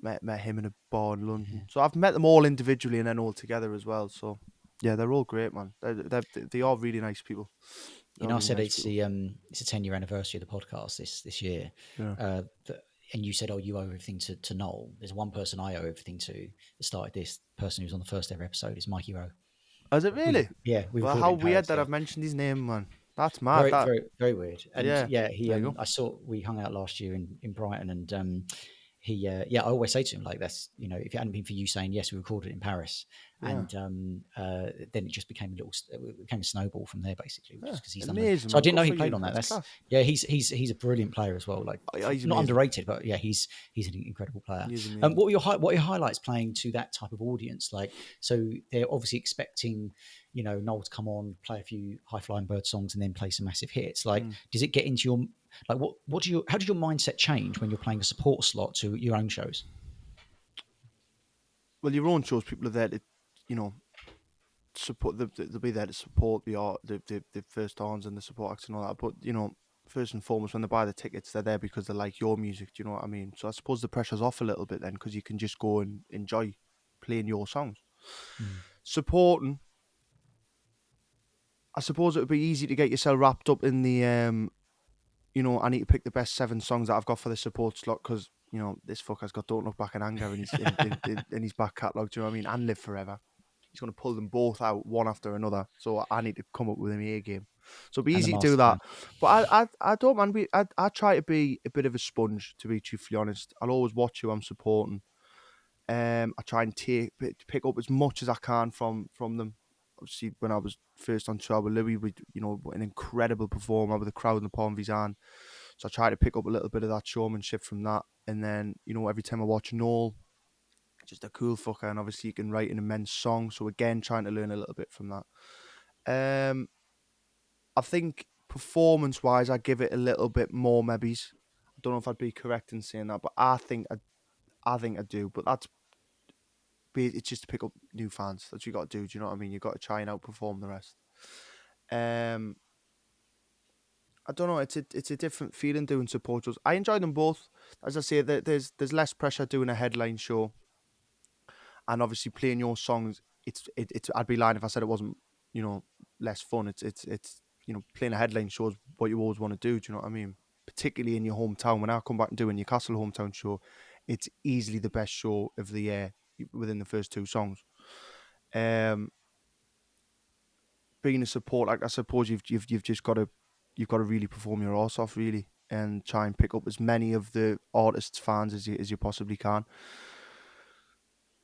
B: I met him in a bar in London. So I've met them all individually and then all together as well. So yeah, they're all great, man. They are really nice people.
A: You know, I said it's the it's a 10-year anniversary of the podcast this year.
B: Yeah.
A: And you said, "Oh, you owe everything to Noel." There's one person I owe everything to that started this. The person who was on the first ever episode is Mikey Rowe.
B: Is it really?
A: We
B: Well,
A: recorded
B: how
A: in
B: weird
A: Paris,
B: that
A: yeah.
B: I've mentioned his name, man. That's mad.
A: Very,
B: That
A: very, very weird. And
B: yeah,
A: he
B: there you go.
A: I saw we hung out last year in Brighton, and he I always say to him, like, that's, you know, if it hadn't been for you saying yes, we recorded it in Paris.
B: Yeah.
A: And then it just became it became a snowball from there, basically, just because he's
B: amazing.
A: So I didn't know he
B: Good for
A: played
B: you.
A: on that.
B: That's
A: That's
B: class.
A: yeah, he's a brilliant player as well. Like,
B: He's
A: not
B: amazing.
A: underrated, but yeah, he's an incredible player.
B: He's amazing.
A: What are your highlights playing to that type of audience? Like, so they're obviously expecting, you know, Noel to come on, play a few high flying bird songs, and then play some massive hits. Like, does it get into your, like, how does your mindset change when you're playing a support slot to your own shows?
B: Well, your own shows, people are there to, you know, support. They'll be there to support the art, the first dance and the support acts and all that. But you know, first and foremost, when they buy the tickets, they're there because they like your music. Do you know what I mean? So I suppose the pressure's off a little bit then, because you can just go and enjoy playing your songs. Supporting, I suppose it would be easy to get yourself wrapped up in the you know, I need to pick the best 7 songs that I've got for the support slot, because, you know, this fucker's got Don't Look Back in Anger in his back catalogue, do you know what I mean? And Live Forever. He's going to pull them both out one after another. So I need to come up with an A game. So it'd be easy to do that. But I don't, man. I try to be a bit of a sponge, to be truthfully honest. I'll always watch who I'm supporting. I try and pick up as much as I can from them. Obviously, when I was first on tour with Louis, you know, an incredible performer with the crowd in the palm of his hand. So I try to pick up a little bit of that showmanship from that. And then, you know, every time I watch Noel, just a cool fucker, and obviously he can write an immense song. So again, trying to learn a little bit from that. I think performance-wise, I give it a little bit more maybes. I don't know if I'd be correct in saying that, but I think I do. But it's just to pick up new fans. That's what you got to do. Do you know what I mean? You got to try and outperform the rest. I don't know. It's a different feeling doing support shows. I enjoy them both. As I say, there's less pressure doing a headline show, and obviously playing your songs. It's I'd be lying if I said it wasn't, you know, less fun. It's you know, playing a headline show is what you always want to do. Do you know what I mean? Particularly in your hometown. When I come back and do a Newcastle hometown show, it's easily the best show of the year within the first 2 songs. Being a support, like, I suppose you've just got to really perform your arse off, really, and try and pick up as many of the artists' fans as you possibly can.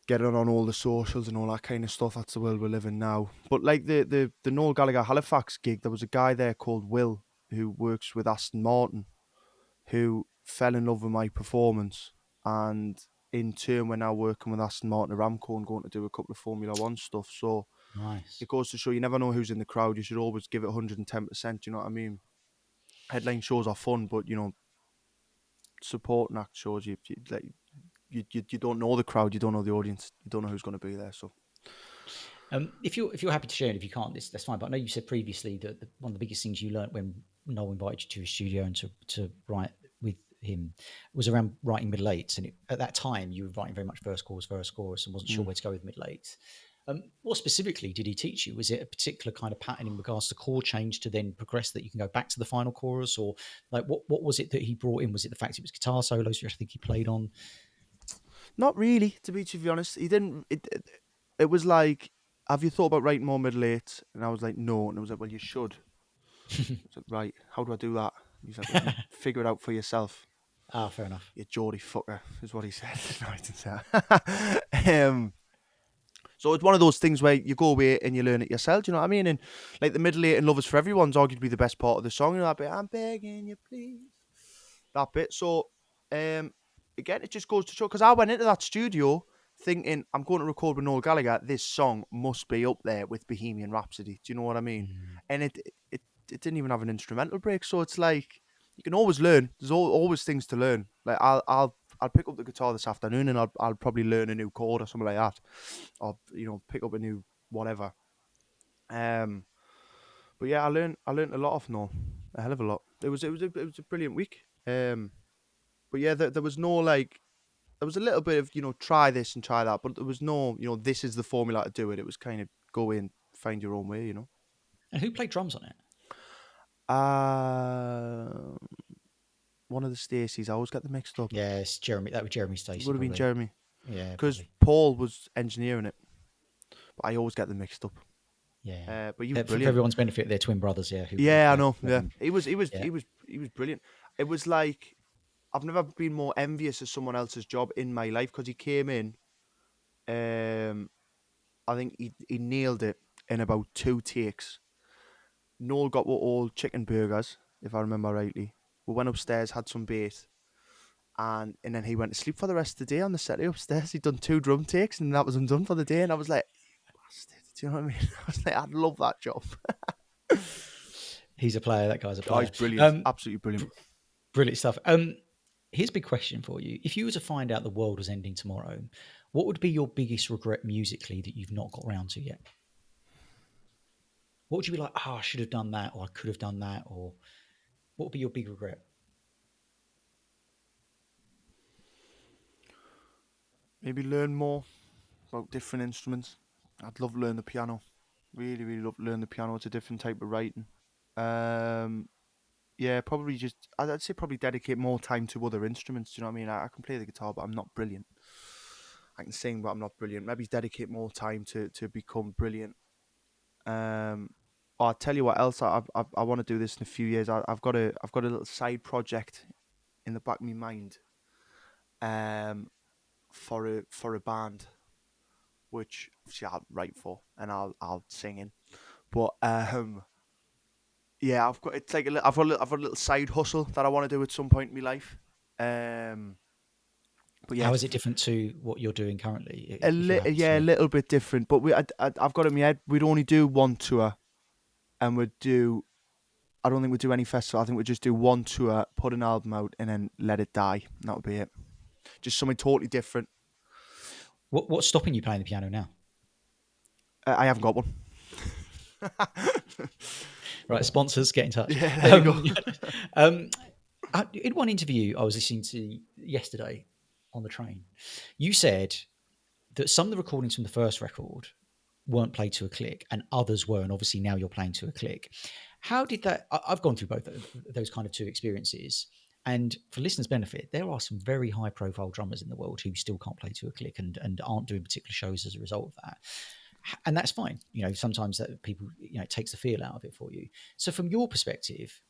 B: Get it on all the socials and all that kind of stuff. That's the world we live in now. But like the Noel Gallagher Halifax gig, there was a guy there called Will who works with Aston Martin, who fell in love with my performance, and in turn we're now working with Aston Martin Aramco and going to do a couple of Formula One stuff. So
A: nice.
B: It goes to show you never know who's in the crowd. You should always give it 110%. You know what I mean? Headline shows are fun, but, you know, supporting act shows you don't know the crowd, you don't know the audience, you don't know who's going to be there. So,
A: if you're happy to share, and if you can't, that's fine. But I know you said previously that one of the biggest things you learnt when Noel invited you to his studio and to write with him was around writing middle eights. And at that time, you were writing very much verse, chorus, and wasn't sure where to go with middle eights. What specifically did he teach you? Was it a particular kind of pattern in regards to chord change to then progress that you can go back to the final chorus, or like what was it that he brought in? Was it the fact it was guitar solos, which I think he played on?
B: Not really, to be honest. He didn't. It was like, have you thought about writing more middle eights? And I was like, no. And it was like, well, you should. I was like, right, how do I do that? And he's like, well, you figure it out for yourself.
A: Ah, fair enough.
B: You Geordie fucker, is what he said. No, I didn't say that. So it's one of those things where you go away and you learn it yourself. Do you know what I mean? And like the middle eight and Love Is For Everyone's arguably the best part of the song. You know that bit, I'm begging you, please. That bit. So, again, it just goes to show, because I went into that studio thinking I'm going to record with Noel Gallagher. This song must be up there with Bohemian Rhapsody. Do you know what I mean?
A: Mm.
B: And it didn't even have an instrumental break, so it's like you can always learn. There's always things to learn. Like I'll pick up the guitar this afternoon and I'll probably learn a new chord or something like that, or pick up a new whatever. But yeah, I learned a lot off Noel, a hell of a lot. It was a brilliant week. But yeah, there was no like. There was a little bit of, try this and try that, but there was no, this is the formula to do it. It was kind of go in, find your own way.
A: And who played drums on it?
B: Uh, One of the Stacys. I always get them mixed up.
A: Yeah, it's Jeremy. That was Jeremy Stacey.
B: It would have been
A: probably.
B: Jeremy.
A: Yeah,
B: Because
A: probably.
B: Paul was engineering it. But I always get them mixed up.
A: Yeah.
B: But you were
A: For
B: brilliant.
A: everyone's benefit, they're twin brothers. Yeah.
B: Yeah, I know. Yeah, he was
A: Yeah.
B: brilliant. It was like I've never been more envious of someone else's job in my life because he came in. I think he nailed it in about 2 takes. Noel got what all chicken burgers, if I remember rightly. We went upstairs, had some bait, and then he went to sleep for the rest of the day on the settee upstairs. He'd done 2 drum takes, and that was him done for the day. And I was like, bastard, do you know what I mean? I was like, I'd love that job.
A: He's a player. That guy's a
B: Oh,
A: player.
B: he's brilliant. Absolutely brilliant.
A: Brilliant stuff. Here's a big question for you. If you were to find out the world was ending tomorrow, what would be your biggest regret musically that you've not got around to yet? What would you be like, I should have done that, or I could have done that, or what would be your big regret?
B: Maybe learn more about different instruments. I'd love to learn the piano. Really, really love to learn the piano. It's a different type of writing. Yeah, probably I'd say probably dedicate more time to other instruments. Do you know what I mean? I can play the guitar, but I'm not brilliant. I can sing, but I'm not brilliant. Maybe dedicate more time to become brilliant. I'll tell you what else. I want to do this in a few years. I've got a little side project in the back of my mind. For a band, which obviously I'll write for and I'll sing in. But yeah, I've got I've got a little side hustle that I want to do at some point in my life. But yeah,
A: How is it different to what you're doing currently?
B: a little bit different. But I've got it in my head. We'd only do one tour, and we'd do. I don't think we'd do any festival. I think we'd just do one tour, put an album out, and then let it die. And that would be it. Just something totally different.
A: What's stopping you playing the piano now?
B: I haven't got one.
A: Right, sponsors, get in touch.
B: Yeah, there you
A: go. In one interview I was listening to yesterday on the train, you said that some of the recordings from the first record weren't played to a click and others were, and obviously now you're playing to a click. How did that... I've gone through both of those kind of 2 experiences, and for listeners' benefit, there are some very high-profile drummers in the world who still can't play to a click and aren't doing particular shows as a result of that. And that's fine. Sometimes that people, it takes the feel out of it for you. So from your perspective,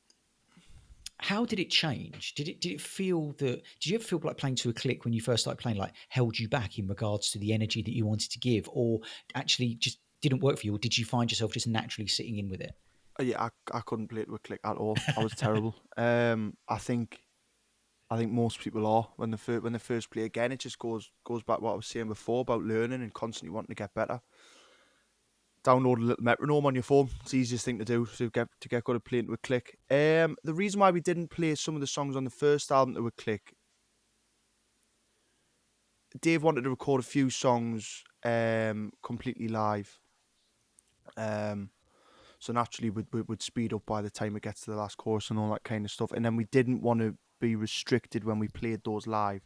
A: how did it change? Did you ever feel like playing to a click when you first started playing, like held you back in regards to the energy that you wanted to give, or actually just didn't work for you? Or did you find yourself just naturally sitting in with it?
B: Yeah, I couldn't play it with a click at all. I was terrible. I think most people are when they first play. Again, it just goes back to what I was saying before about learning and constantly wanting to get better. Download a little metronome on your phone. It's the easiest thing to do to get good at playing to a click. The reason why we didn't play some of the songs on the first album to a click, Dave wanted to record a few songs completely live. So naturally we'd speed up by the time it gets to the last chorus and all that kind of stuff. And then we didn't want to be restricted when we played those live.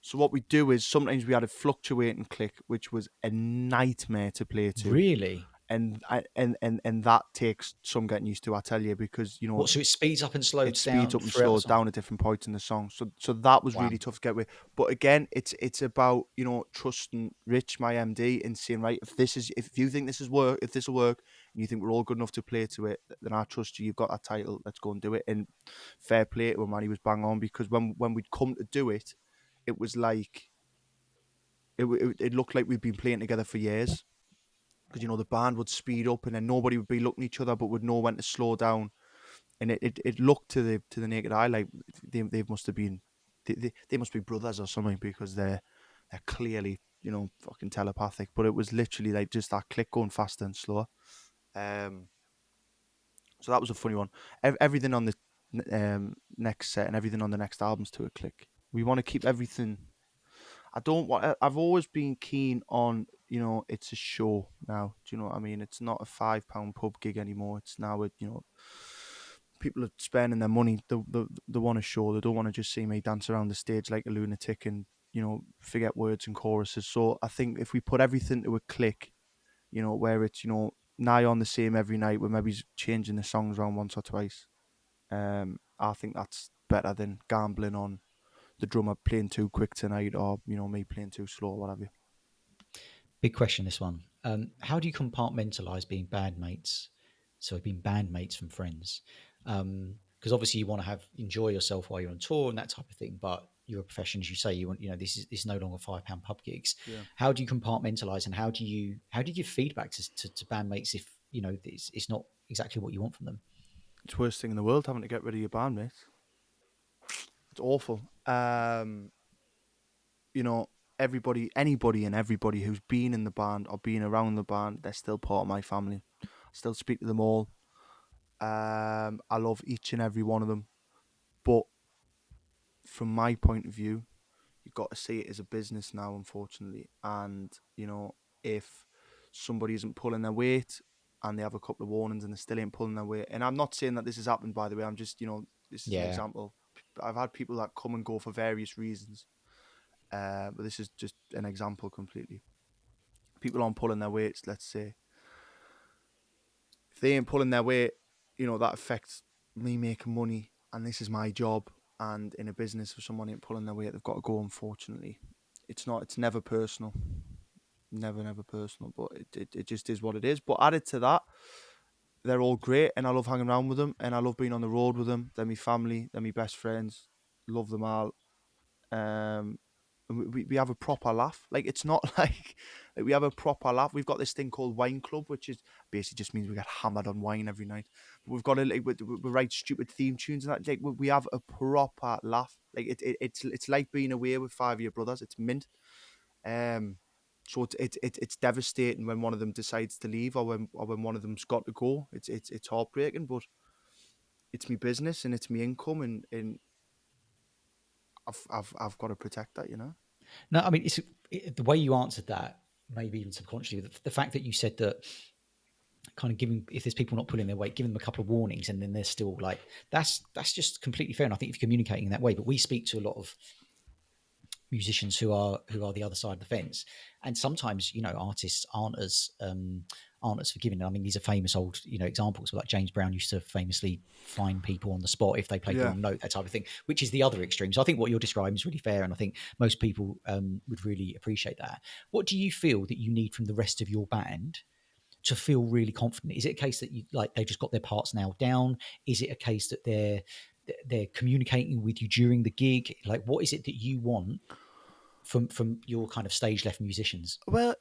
B: So what we do is sometimes we had a fluctuating click, which was a nightmare to play to.
A: Really?
B: And that takes some getting used to, I tell you, because
A: so it speeds up and slows down.
B: It speeds up and slows down at different points in the song. So that was really tough to get with. But again, it's about trusting Rich, my MD, and saying, right, if you think this will work, and you think we're all good enough to play to it, then I trust you. You've got that title. Let's go and do it. And fair play to him, man. He was bang on, because when we'd come to do it, it was like it looked like we'd been playing together for years. Because the band would speed up and then nobody would be looking at each other but would know when to slow down, and it looked to the naked eye like they must have been they must be brothers or something, because they're clearly fucking telepathic, but it was literally like just that click going faster and slower. So that was a funny one. Everything on the next set and everything on the next album's to a click. We want to keep everything. I don't want. I've always been keen on, it's a show now. Do you know what I mean? It's not a £5 pub gig anymore. It's now people are spending their money. They want a show. They don't want to just see me dance around the stage like a lunatic and forget words and choruses. So I think if we put everything to a click, where it's nigh on the same every night, we're maybe changing the songs around once or twice. I think that's better than gambling on the drummer playing too quick tonight, or me playing too slow, or whatever.
A: Big question, this one. How do you compartmentalize being bandmates? So being bandmates from friends, because obviously you want to enjoy yourself while you're on tour and that type of thing. But you're a profession, as you say. You want, this is no longer £5 pub gigs.
B: Yeah,
A: How do you compartmentalize, and how do you give feedback to bandmates if it's not exactly what you want from them?
B: it's the worst thing in the world having to get rid of your bandmates. It's awful. You know, anybody and everybody who's been in the band or been around the band, they're still part of my family. I still speak to them all. I love each and every one of them. But from my point of view, you've got to see it as a business now, unfortunately. And, if somebody isn't pulling their weight and they have a couple of warnings and they still ain't pulling their weight. And I'm not saying that this has happened, by the way. I'm just, this is an
A: Yeah.
B: example. I've had people that come and go for various reasons. But this is just an example completely. People aren't pulling their weights, let's say. If they ain't pulling their weight, that affects me making money. And this is my job. And in a business, if someone ain't pulling their weight, they've got to go, unfortunately. It's never personal. Never personal. But it just is what it is. But added to that, they're all great. And I love hanging around with them. And I love being on the road with them. They're my family. They're my best friends. Love them all. Um, we have a proper laugh. Like, it's not like we have a proper laugh. We've got this thing called Wine Club, which is basically just means we get hammered on wine every night. But we've got we write stupid theme tunes and that. Like, we have a proper laugh. Like, it's like being away with five of your brothers. It's mint. So it's devastating when one of them decides to leave, or when one of them's got to go. It's heartbreaking, but it's my business and it's my income, and I've got to protect that,
A: No, I mean, the way you answered that, maybe even subconsciously, the fact that you said that kind of giving, if there's people not pulling their weight, giving them a couple of warnings, and then they're still like, that's just completely fair. And I think if you're communicating in that way, but we speak to a lot of musicians who are the other side of the fence, and sometimes artists aren't as forgiving. I mean, these are famous old examples, like James Brown used to famously fine people on the spot if they played the
B: Yeah.
A: wrong note, that type of thing, which is the other extreme. So I think what you're describing is really fair, and I think most people would really appreciate that. What do you feel that you need from the rest of your band to feel really confident? Is it a case that they've just got their parts nailed down? Is it a case that they're communicating with you during the gig? Like, what is it that you want from your kind of stage left musicians?
B: Well,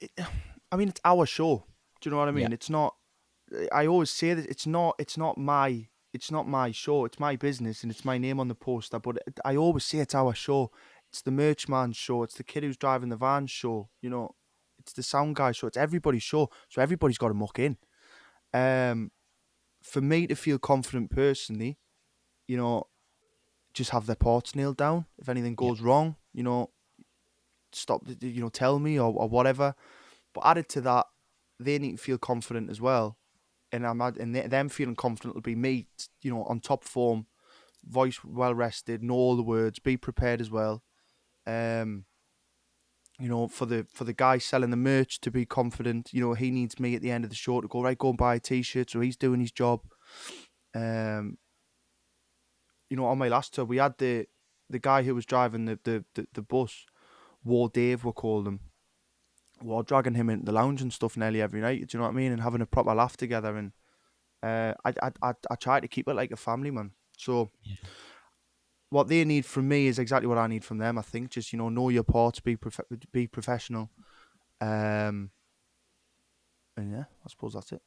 B: I mean, it's our show. Do you know what I
A: Yeah,
B: mean? It's not. I always say that it's not. It's not my show. It's my business, and it's my name on the poster. But I always say it's our show. It's the merch man's show. It's the kid who's driving the van show. It's the sound guy show. It's everybody's show. So everybody's got to muck in. For me to feel confident personally, you know, just have their parts nailed down. If anything
A: yeah,
B: goes wrong, stop. Tell me, or whatever. But added to that, they need to feel confident as well. And them feeling confident will be me, on top form, voice well rested, know all the words, be prepared as well. Um, for the guy selling the merch to be confident, he needs me at the end of the show to go, right, go and buy a t-shirt, so he's doing his job. On my last tour, we had the guy who was driving the bus, War Dave, we called him. We're dragging him into the lounge and stuff nearly every night. Do you know what I mean? And having a proper laugh together. And I try to keep it like a family, man. So
A: yeah.
B: what they need from me is exactly what I need from them. I think just know your parts, be professional. And yeah, I suppose that's it.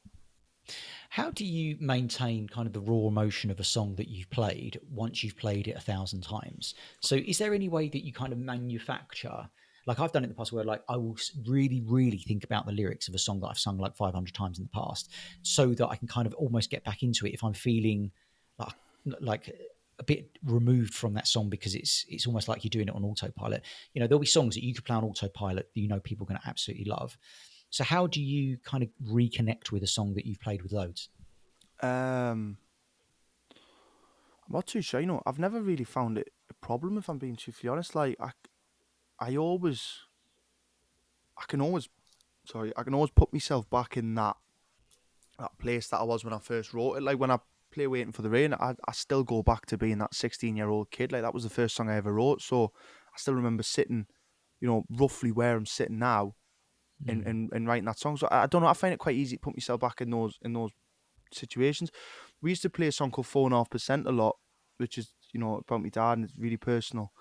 A: How do you maintain kind of the raw emotion of a song that you've played once you've played it 1,000 times? So is there any way that you kind of manufacture Like I've done it in the past where like I will really, really think about the lyrics of a song that I've sung like 500 times in the past, so that I can kind of almost get back into it if I'm feeling like like a bit removed from that song, because it's almost like you're doing it on autopilot. You know, there'll be songs that you could play on autopilot that you know people are going to absolutely love. So how do you kind of reconnect with a song that you've played with loads?
B: I'm not too sure. You know, I've never really found it a problem, if I'm being truthfully honest. Like I always, I can always, sorry, I can always put myself back in that place that I was when I first wrote it. Like when I play "Waiting for the Rain," I still go back to being that 16-year-old kid. Like that was the first song I ever wrote. So I still remember sitting, you know, roughly where I'm sitting now,
A: Mm.
B: and writing that song. So I don't know. I find it quite easy to put myself back in those situations. We used to play a song called 4.5% a lot, which is, you know, about my dad, and it's really personal.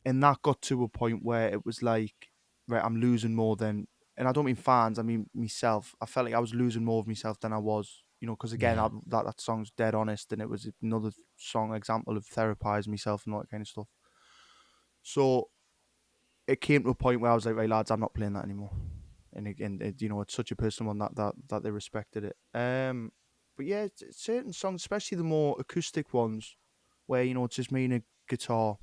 B: And that got to a point where it was like, right, I'm losing more than, and I don't mean fans, I mean myself. I felt like I was losing more of myself than I was, you know, because again,
A: Yeah.
B: that song's dead honest, and it was another song example of therapizing myself and all that kind of stuff. So it came to a point where I was like, right, lads, I'm not playing that anymore. And again, you know, it's such a personal one that they respected it. But yeah, certain songs, especially the more acoustic ones, where you know it's just me and a guitar,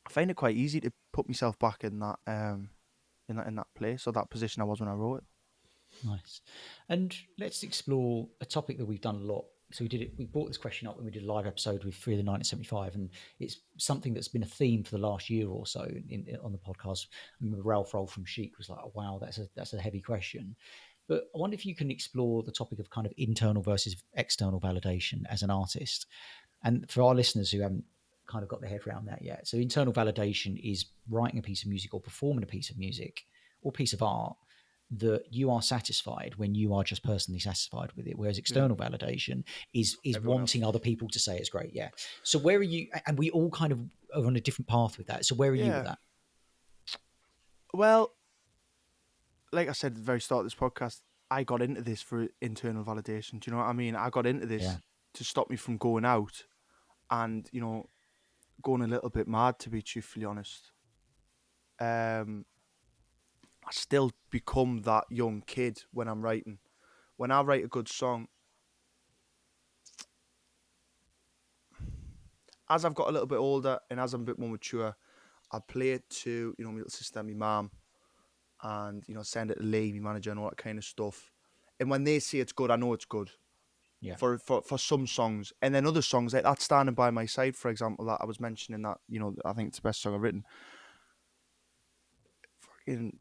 B: I find it quite easy to put myself back in that place or that position I was when I wrote it.
A: Nice. And let's explore a topic that we've done a lot. So we did it. We brought this question up when we did a live episode with Free the 1975, and it's something that's been a theme for the last year or so on the podcast. I remember Ralph Roll from Chic was like, oh, "Wow, that's a heavy question." But I wonder if you can explore the topic of kind of internal versus external validation as an artist. And for our listeners who haven't kind of got their head around that yet, so internal validation is writing a piece of music or performing a piece of music or piece of art that you are satisfied when you are just personally satisfied with it, whereas
B: Yeah,
A: external validation is
B: everyone
A: wanting
B: else.
A: other people to say it's great. Yeah. So where are you? And we all kind of are on a different path with that. So where are you with
B: Yeah.
A: that?
B: Well, like I said at the very start of this podcast, I got into this for internal validation. Do you know what I mean? I got into
A: Yeah.
B: this to stop me from going out and, you know, going a little bit mad, to be truthfully honest. Um, I still become that young kid when I'm writing. When I write a good song, as I've got a little bit older and as I'm a bit more mature, I play it to, you know, my little sister and my mum, and, you know, send it to Lee, my manager, and all that kind of stuff. And when they say it's good, I know it's good
A: Yeah.
B: for some songs. And then other songs, like that Standing By My Side, for example, that I was mentioning, that, you know, I think it's the best song I've written. Fucking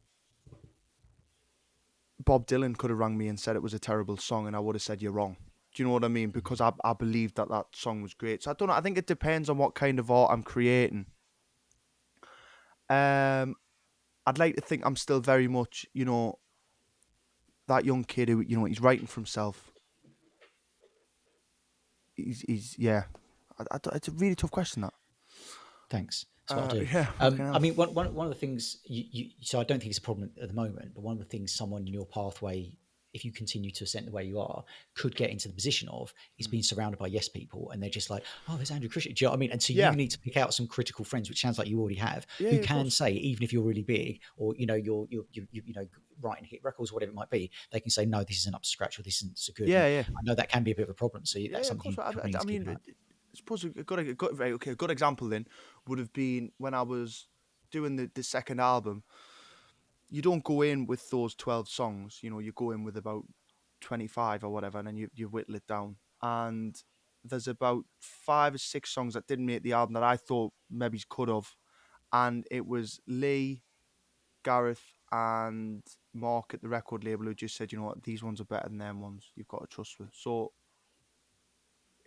B: Bob Dylan could have rang me and said it was a terrible song, and I would have said, you're wrong. Do you know what I mean? Because I believed that song was great. So I don't know. I think it depends on what kind of art I'm creating. Um, I'd like to think I'm still very much, you know, that young kid who, you know, he's writing for himself. He's yeah. It's a really tough question, that.
A: Thanks. That's what I do.
B: Yeah, fucking
A: I
B: hell.
A: mean, one of the things so I don't think it's a problem at the moment, but one of the things someone in your pathway, if you continue to ascend the way you are, could get into the position of is
B: Mm.
A: being surrounded by yes people, and they're just like, oh, there's Andrew Cushin. Do you know what I mean? And so you
B: Yeah,
A: need to pick out some critical friends, which sounds like you already have,
B: yeah,
A: who
B: yeah, of
A: can
B: course.
A: say, even if you're really big, or you know you know writing hit records, whatever it might be, they can say, no, this isn't up to scratch, or this isn't so good. And
B: Yeah, yeah,
A: I know that can be a bit of a problem. So that's
B: yeah, of
A: something
B: course.
A: you probably need
B: I
A: to keep
B: mean,
A: in mind.
B: I suppose right, okay, a good example then would have been when I was doing the second album. You don't go in with those 12 songs, you know, you go in with about 25 or whatever, and then you whittle it down. And there's about 5 or 6 songs that didn't make the album that I thought maybe could have. And it was Lee, Gareth, and Mark at the record label who just said, you know what, these ones are better than them ones. You've got to trust them. So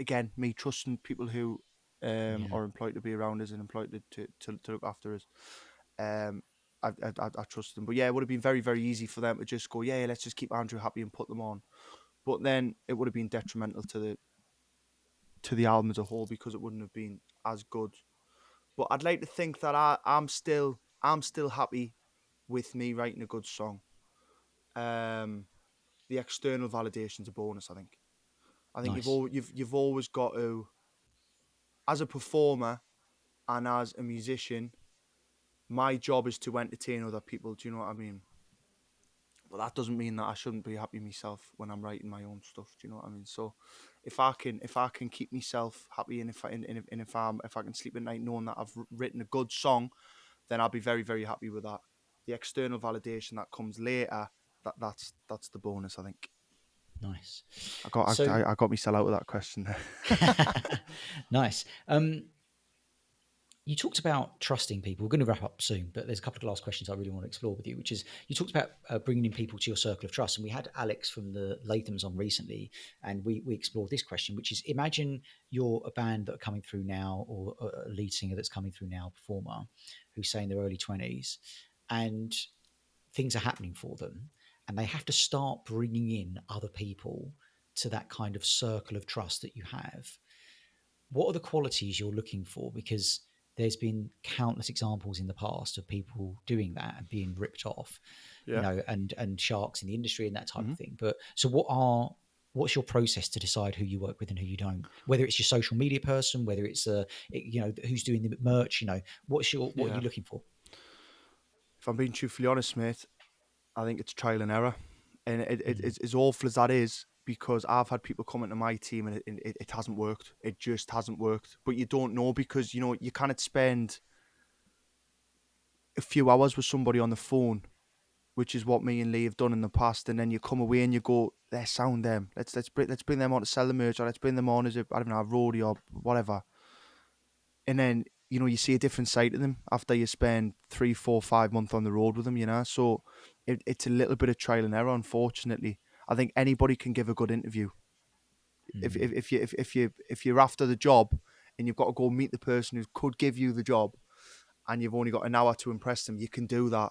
B: again, me trusting people who
A: Yeah.
B: are employed to be around us and employed to look after us. Um, I trust them. But yeah, it would have been very, very easy for them to just go, yeah, let's just keep Andrew happy and put them on. But then it would have been detrimental to the album as a whole, because it wouldn't have been as good. But I'd like to think that I'm still happy with me writing a good song. Um, the external validation's a bonus, I think. I think
A: Nice.
B: you've always got to, as a performer and as a musician, My job is to entertain other people. Do you know what I mean? But that doesn't mean that I shouldn't be happy myself when I'm writing my own stuff. Do you know what I mean? So if I can keep myself happy, and if I can sleep at night knowing that I've written a good song, then I'll be very, very happy with that. The external validation that comes later, that's the bonus, I think.
A: Nice.
B: I got
A: So
B: I got myself out of that question there.
A: nice. You talked about trusting people. We're going to wrap up soon, but there's a couple of last questions I really want to explore with you, which is you talked about bringing in people to your circle of trust. And we had Alex from the Lathams on recently, and we explored this question, which is imagine you're a band that are coming through now, or a lead singer that's coming through now, performer, who's say in their early 20s, and things are happening for them, and they have to start bringing in other people to that kind of circle of trust that you have. What are the qualities you're looking for? Because there's been countless examples in the past of people doing that and being ripped off, you
B: Yeah.
A: know, and sharks in the industry and that type
B: Hmm.
A: of thing. But so what's your process to decide who you work with and who you don't? Whether it's your social media person, whether it's who's doing the merch, what are you
B: Yeah.
A: looking for?
B: If I'm being truthfully honest, mate, I think it's trial and error, and
A: Mm,
B: it's as awful as that is, because I've had people come into my team and it hasn't worked. It just hasn't worked. But you don't know, because you cannot spend a few hours with somebody on the phone, which is what me and Lee have done in the past, and then you come away and you go, "Let's sound them. Let's bring them on to sell the merch, or let's bring them on as a, I don't know, a roadie or whatever." And then you see a different side of them after you spend 3, 4, 5 months on the road with them. So it's a little bit of trial and error. Unfortunately, I think anybody can give a good interview. If
A: mm,
B: if if you if you're after the job and you've got to go meet the person who could give you the job, and you've only got an hour to impress them, you can do that.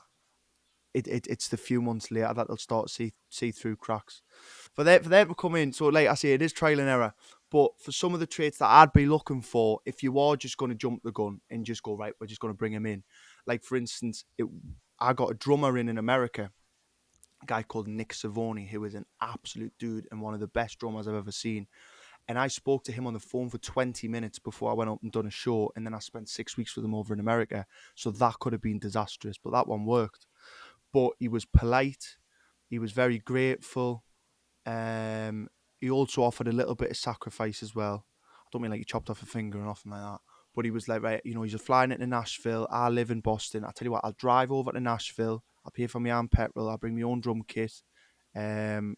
B: It's the few months later that they'll start to see through cracks. For them to come in, so like I say, it is trial and error. But for some of the traits that I'd be looking for, if you are just going to jump the gun and just go, right, we're just going to bring him in. Like for instance, I got a drummer in America, a guy called Nick Savoni, who is an absolute dude and one of the best drummers I've ever seen. And I spoke to him on the phone for 20 minutes before I went up and done a show, and then I spent 6 weeks with him over in America. So that could have been disastrous, but that one worked. But he was polite. He was very grateful. Um, he also offered a little bit of sacrifice as well. I don't mean like he chopped off a finger or nothing like that. But he was like, right, he's flying into Nashville. I live in Boston. I tell you what, I'll drive over to Nashville. I'll pay for my own petrol. I'll bring my own drum kit. You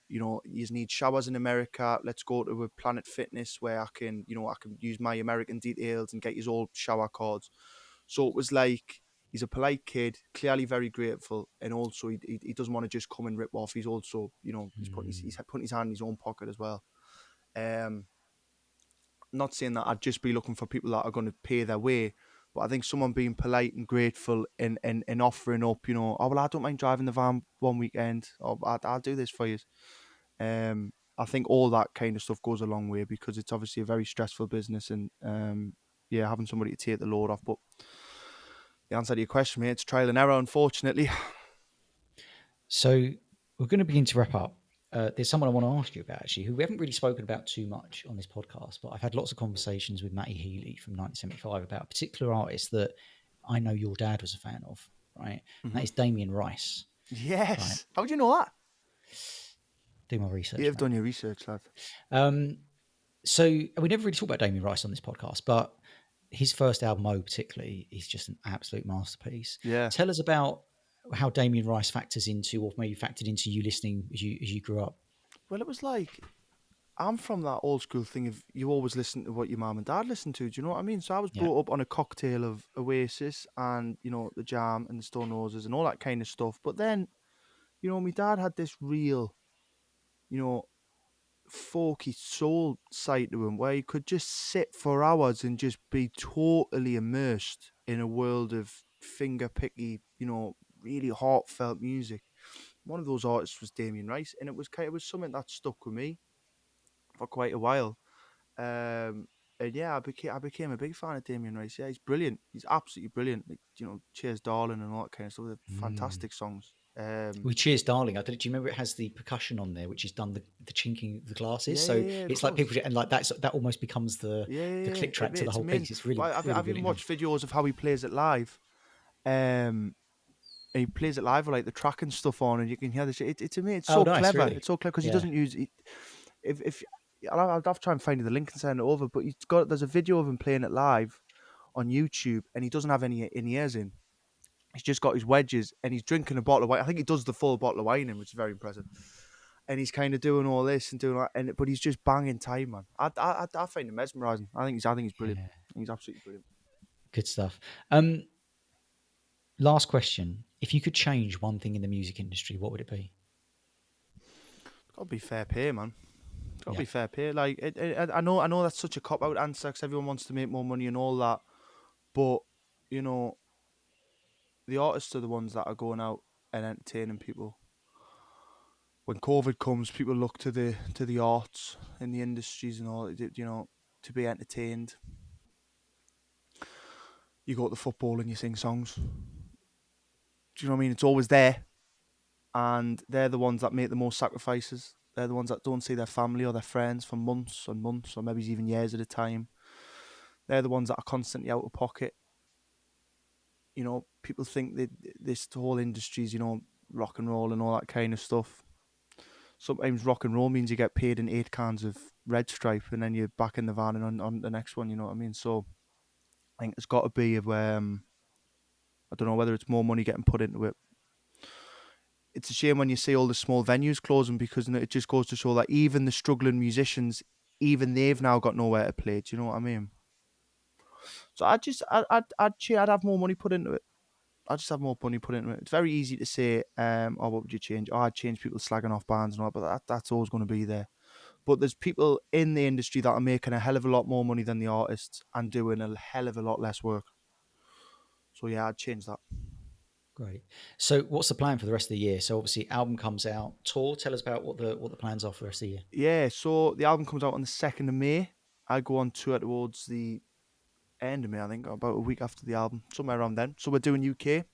B: need showers in America. Let's go to a Planet Fitness where I can use my American details and get his old shower cards. So it was like, he's a polite kid, clearly very grateful, and also he doesn't want to just come and rip off. He's also, he's putting his hand in his own pocket as well. Um, not saying that I'd just be looking for people that are going to pay their way, but I think someone being polite and grateful and offering up, oh well, I don't mind driving the van one weekend, or I'll do this for you. I think all that kind of stuff goes a long way, because it's obviously a very stressful business, and yeah, having somebody to take the load off. But the answer to your question, mate, it's trial and error, unfortunately.
A: So we're going to begin to wrap up. There's someone I want to ask you about, actually, who we haven't really spoken about too much on this podcast, but I've had lots of conversations with Matty Healy from 1975 about a particular artist that I know your dad was a fan of, right? And that
B: Hmm.
A: is Damien Rice, right?
B: Yes. How do you know that?
A: Do my research,
B: You've
A: mate.
B: done your research, lad.
A: Um, so we never really talk about Damien Rice on this podcast, but his first album, O, particularly, is just an absolute masterpiece.
B: Yeah.
A: Tell us about how Damien Rice factors into, or maybe factored into you listening as you grew up.
B: Well, it was like, I'm from that old school thing of you always listen to what your mum and dad listened to. Do you know what I mean? So I was
A: Yeah.
B: brought up on a cocktail of Oasis and, the Jam and the Stone Roses and all that kind of stuff. But then, my dad had this real, you know, folky soul side to him, where he could just sit for hours and just be totally immersed in a world of finger picky, really heartfelt music. One of those artists was Damien Rice, and it was something that stuck with me for quite a while. And yeah, I became a big fan of Damien Rice. Yeah, he's brilliant. He's absolutely brilliant. Like, Cheers, Darling, and all that kind of stuff. They're
A: Mm.
B: fantastic songs.
A: We Cheers, Darling. Do you remember it has the percussion on there, which has done the chinking of the glasses?
B: Yeah,
A: So
B: yeah, yeah, of
A: it's like people,
B: course.
A: and like that almost becomes the
B: Yeah, yeah,
A: the
B: yeah.
A: click track to the
B: It's
A: whole
B: amazing.
A: piece. It's really,
B: Well, I've
A: really
B: I've even
A: brilliant done.
B: watched videos of how he plays it live, And he plays it live with like the track and stuff on, and you can hear this. It's amazing. It's
A: Oh,
B: so
A: nice,
B: clever.
A: really?
B: It's so clever because he
A: Yeah.
B: doesn't use it. If I'll have to try and find you the link and send it over. But there's a video of him playing it live on YouTube, and he doesn't have any in-ears in. He's just got his wedges, and he's drinking a bottle of wine. I think he does the full bottle of wine in, which is very impressive. And he's kind of doing all this and doing that, but he's just banging time, man. I find him mesmerising. I think he's brilliant.
A: Yeah.
B: I think he's absolutely brilliant.
A: Good stuff. Last question. If you could change one thing in the music industry, what would it be?
B: It's got to be fair pay, man. It's got to
A: Yeah.
B: be fair pay. Like I know that's such a cop out answer because everyone wants to make more money and all that, but you know, the artists are the ones that are going out and entertaining people. When COVID comes, people look to the arts and the industries and all, you know, to be entertained. You go to the football and you sing songs. Do you know what I mean? It's always there, and they're the ones that make the most sacrifices. They're the ones that don't see their family or their friends for months and months, or maybe even years at a time. They're the ones that are constantly out of pocket. You know, people think that this whole industry is, you know, rock and roll and all that kind of stuff. Sometimes rock and roll means you get paid in 8 cans of Red Stripe and then you're back in the van and on the next one, you know what I mean? So I think it's got to be where, I don't know whether it's more money getting put into it. It's a shame when you see all the small venues closing because it just goes to show that even the struggling musicians, even they've now got nowhere to play. Do you know what I mean? So I'd have more money put into it. I just have more money put into it. It's very easy to say, oh, what would you change? Oh, I'd change people slagging off bands and all, but that's always going to be there. But there's people in the industry that are making a hell of a lot more money than the artists and doing a hell of a lot less work. So yeah, I'd change that.
A: Great. So what's the plan for the rest of the year? So obviously album comes out, tour. Tell us about what the plans are for the rest of the year.
B: Yeah, so the album comes out on the 2nd of May. I go on tour towards the end of May, I think, about a week after the album, somewhere around then. So we're doing UK.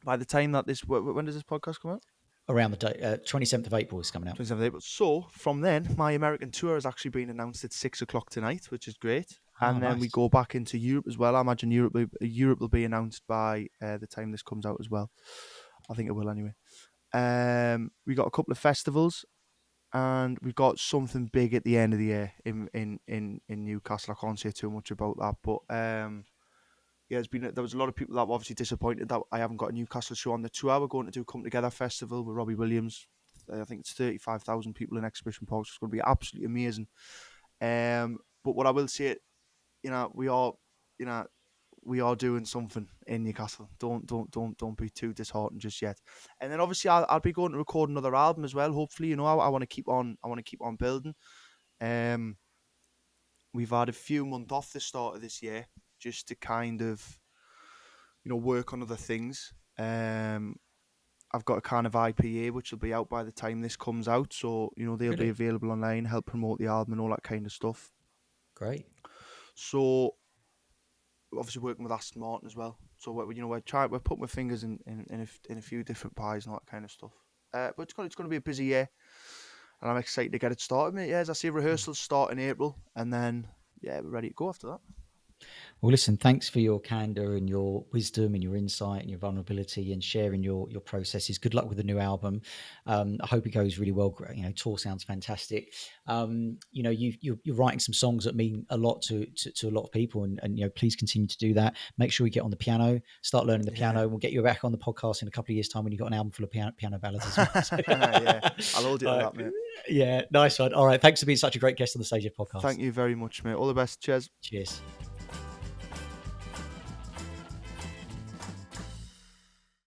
B: By the time that when does this podcast come out?
A: Around the day, 27th of April is coming out.
B: 27th of April. So from then, my American tour has actually been announced at 6:00 tonight, which is great. And then we go back into Europe as well. I imagine Europe will be announced by the time this comes out as well. I think it will anyway. We got a couple of festivals, and we've got something big at the end of the year in Newcastle. I can't say too much about that, but yeah, there was a lot of people that were obviously disappointed that I haven't got a Newcastle show on the tour. We're going to do Come Together Festival with Robbie Williams. I think it's 35,000 people in Exhibition Park. So it's going to be absolutely amazing. But what I will say, you know, we are doing something in Newcastle. Don't be too disheartened just yet. And then obviously I'll be going to record another album as well. Hopefully, you know, I want to keep on building. We've had a few months off the start of this year just to kind of, you know, work on other things. I've got a kind of IPA which will be out by the time this comes out, so you know they'll be available online, help promote the album and all that kind of stuff.
A: Great.
B: So obviously working with Aston Martin as well. So we're putting my fingers in a few different pies and all that kind of stuff. But it's going to be a busy year, and I'm excited to get it started, mate. Yeah, as I say, rehearsals start in April, and then yeah, we're ready to go after that.
A: Well, listen, thanks for your candor and your wisdom and your insight and your vulnerability and sharing your processes. Good luck with the new album. I hope it goes really well. You know, tour sounds fantastic. You know, you're writing some songs that mean a lot to a lot of people, and you know, please continue to do that. Make sure you get on the piano, start learning the piano. We'll get you back on the podcast in a couple of years' time when you've got an album full of piano ballads as well. So,
B: yeah, I'll hold you to that, mate.
A: Yeah, nice one. All right, thanks for being such a great guest on the StageLeft Podcast.
B: Thank you very much, mate. All the best. Cheers.
A: Cheers.